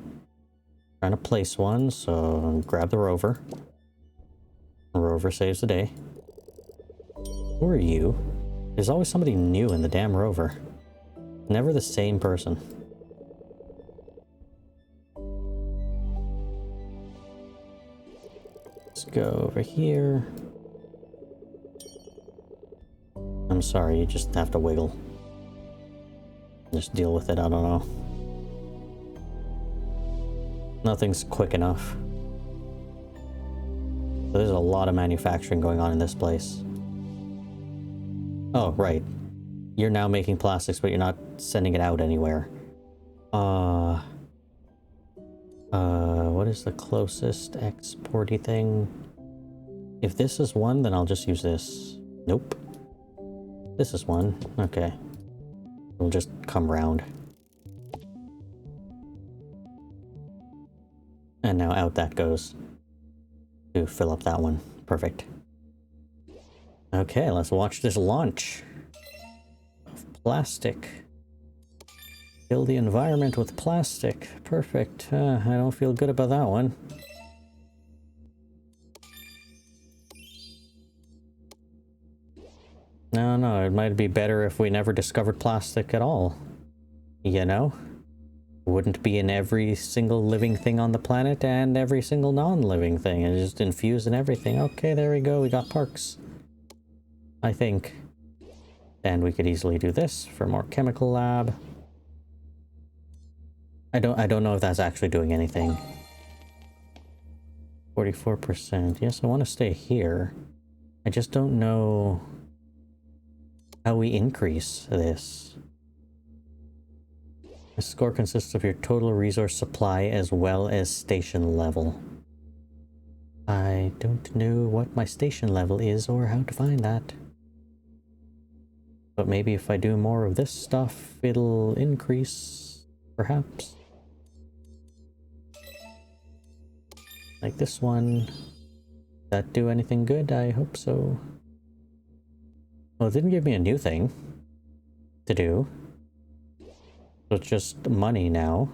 Trying to place one, so grab the rover. Rover saves the day. Who are you? There's always somebody new in the damn rover. Never the same person. Let's go over here. I'm sorry, you just have to wiggle. Just deal with it, I don't know. Nothing's quick enough. So there's a lot of manufacturing going on in this place. Oh, right. You're now making plastics, but you're not sending it out anywhere. What is the closest exporty thing? If this is one, then I'll just use this. Nope. This is one. Okay. We'll just come round. And now out that goes to fill up that one. Perfect. Okay, let's watch this launch of plastic. Kill the environment with plastic. Perfect. I don't feel good about that one. No, it might be better if we never discovered plastic at all. You know? Wouldn't be in every single living thing on the planet and every single non-living thing. And just infused in everything. Okay, there we go. We got parks. I think. And we could easily do this for more chemical lab. I don't know if that's actually doing anything. 44%. Yes, I want to stay here. I just don't know how we increase this. The score consists of your total resource supply as well as station level. I don't know what my station level is or how to find that. But maybe if I do more of this stuff, it'll increase, perhaps. Like this one. Did that do anything good? I hope so. Well, it didn't give me a new thing to do. So it's just money now.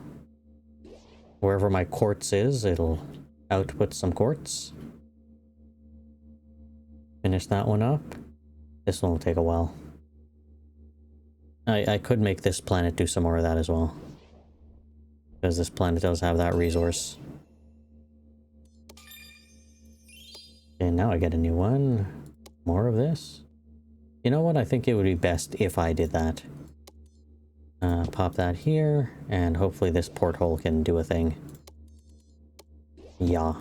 Wherever my quartz is, it'll output some quartz. Finish that one up. This one will take a while. I could make this planet do some more of that as well. Because this planet does have that resource. And now I get a new one. More of this. You know what? I think it would be best if I did that. Pop that here, and hopefully this porthole can do a thing. Yeah.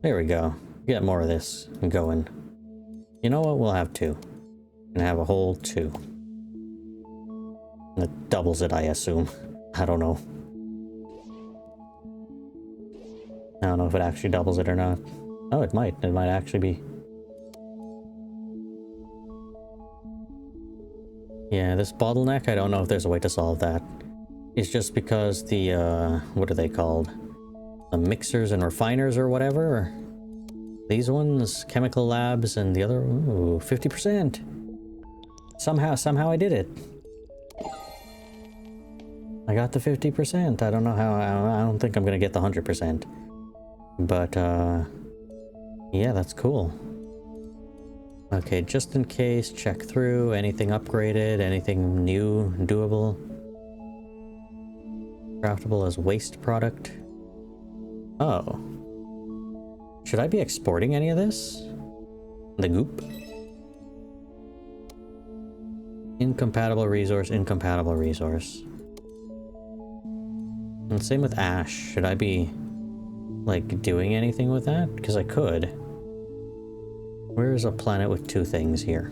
There we go. Get more of this going. You know what? We'll have two. And have a whole two. And it doubles it, I assume. I don't know. I don't know if it actually doubles it or not. Oh, it might. It might actually be. Yeah, this bottleneck, I don't know if there's a way to solve that. It's just because the, what are they called? The mixers and refiners or whatever? These ones, chemical labs, and the other, ooh, 50%. Somehow I did it. I got the 50%. I don't know how, I don't think I'm gonna get the 100%. But, yeah, that's cool. Okay, just in case, check through. Anything upgraded, anything new, doable. Craftable as waste product. Oh. Should I be exporting any of this? The goop? Incompatible resource, incompatible resource. And same with ash. Should I be, like, doing anything with that? Because I could. Where's a planet with two things here?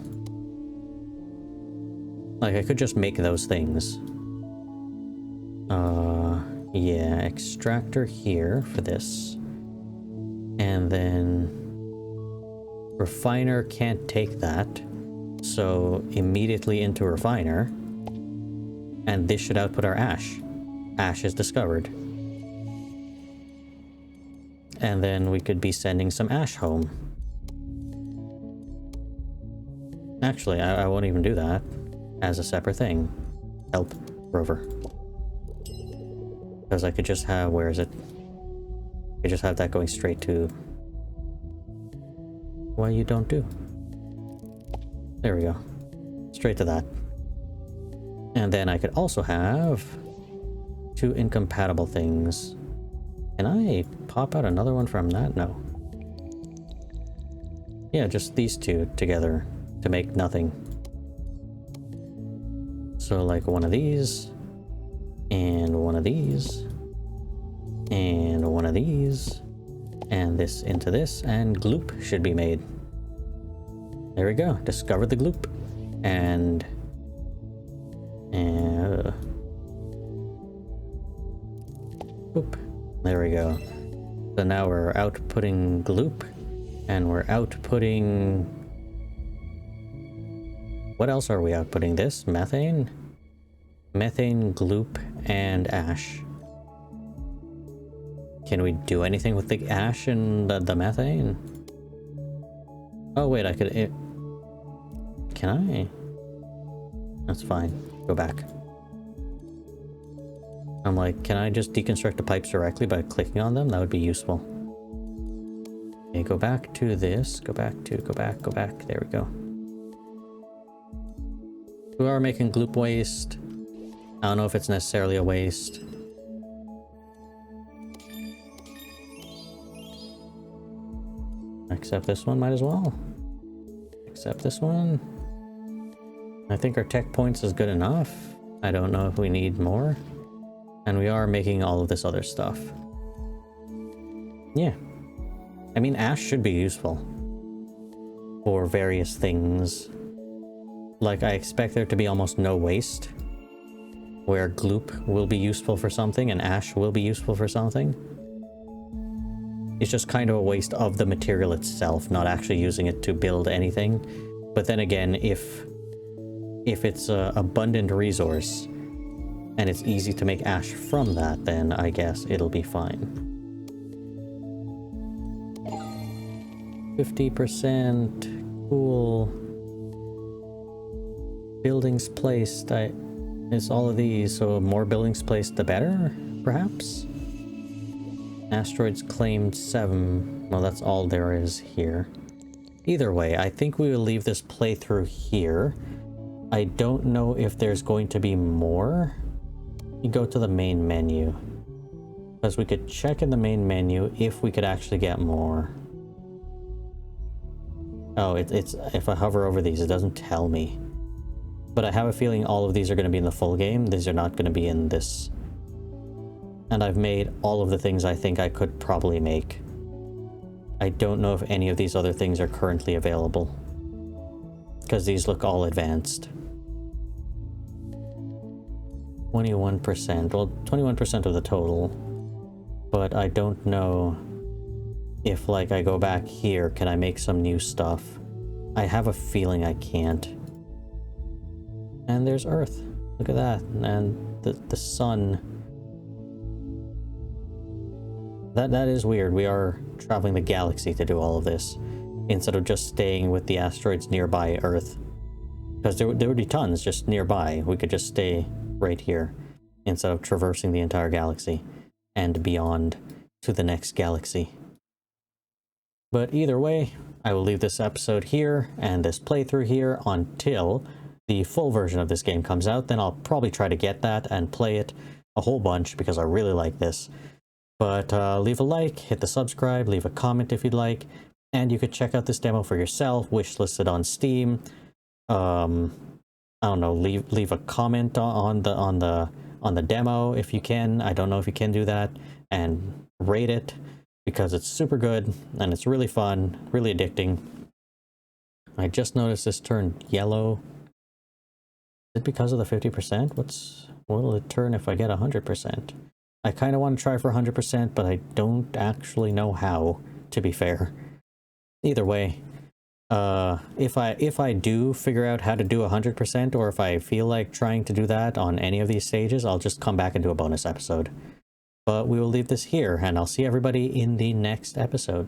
Like, I could just make those things. Yeah, extractor here for this. And then refiner can't take that. So immediately into refiner. And this should output our ash. Ash is discovered. And then we could be sending some ash home. Actually, I won't even do that as a separate thing. Help, rover. Because I could just have, where is it? I could just have that going straight to... Why you don't do? There we go. Straight to that. And then I could also have two incompatible things. Can I pop out another one from that? No. Yeah, just these two together to make nothing. So like one of these, and one of these, and one of these, and this into this, and gloop should be made. There we go. Discover the gloop. And boop. There we go. So now we're outputting gloop, and we're outputting... What else are we outputting? This? Methane? Methane, gloop, and ash. Can we do anything with the ash and the methane? Oh wait, I could... Can I? That's fine. Go back. I'm like, can I just deconstruct the pipes directly by clicking on them? That would be useful. Okay, go back to this. Go back. There we go. We are making gloop waste. I don't know if it's necessarily a waste. Accept this one, might as well. Accept this one. I think our tech points is good enough. I don't know if we need more. And we are making all of this other stuff. Yeah. I mean, ash should be useful for various things. Like, I expect there to be almost no waste, where gloop will be useful for something and ash will be useful for something. It's just kind of a waste of the material itself, not actually using it to build anything. But then again, if it's an abundant resource and it's easy to make ash from that, then I guess it'll be fine. 50%, cool. Buildings placed, it's all of these, so more buildings placed the better, perhaps? Asteroids claimed 7. Well, that's all there is here. Either way, I think we will leave this playthrough here. I don't know if there's going to be more. You go to the main menu. Because we could check in the main menu if we could actually get more. Oh, it's if I hover over these, it doesn't tell me. But I have a feeling all of these are going to be in the full game. These are not going to be in this. And I've made all of the things I think I could probably make. I don't know if any of these other things are currently available, because these look all advanced. 21%. Well, 21% of the total. But I don't know if, like, I go back here, can I make some new stuff? I have a feeling I can't. And there's Earth. Look at that. And the sun. That is weird. We are traveling the galaxy to do all of this, instead of just staying with the asteroids nearby Earth. Because there would be tons just nearby. We could just stay right here, instead of traversing the entire galaxy and beyond to the next galaxy. But either way, I will leave this episode here and this playthrough here until the full version of this game comes out. Then I'll probably try to get that and play it a whole bunch, because I really like this. But leave a like, hit the subscribe, leave a comment if you'd like, and you could check out this demo for yourself, wishlisted on Steam. I don't know, leave a comment on the demo if you can. I don't know if you can do that, and rate it, because it's super good and it's really fun, really addicting. I just noticed this turned yellow. Is it because of the 50%? What will it turn if I get 100%? I kind of want to try for 100%, but I don't actually know how, to be fair. Either way, if I do figure out how to do 100%, or if I feel like trying to do that on any of these stages, I'll just come back and do a bonus episode. But we will leave this here, and I'll see everybody in the next episode.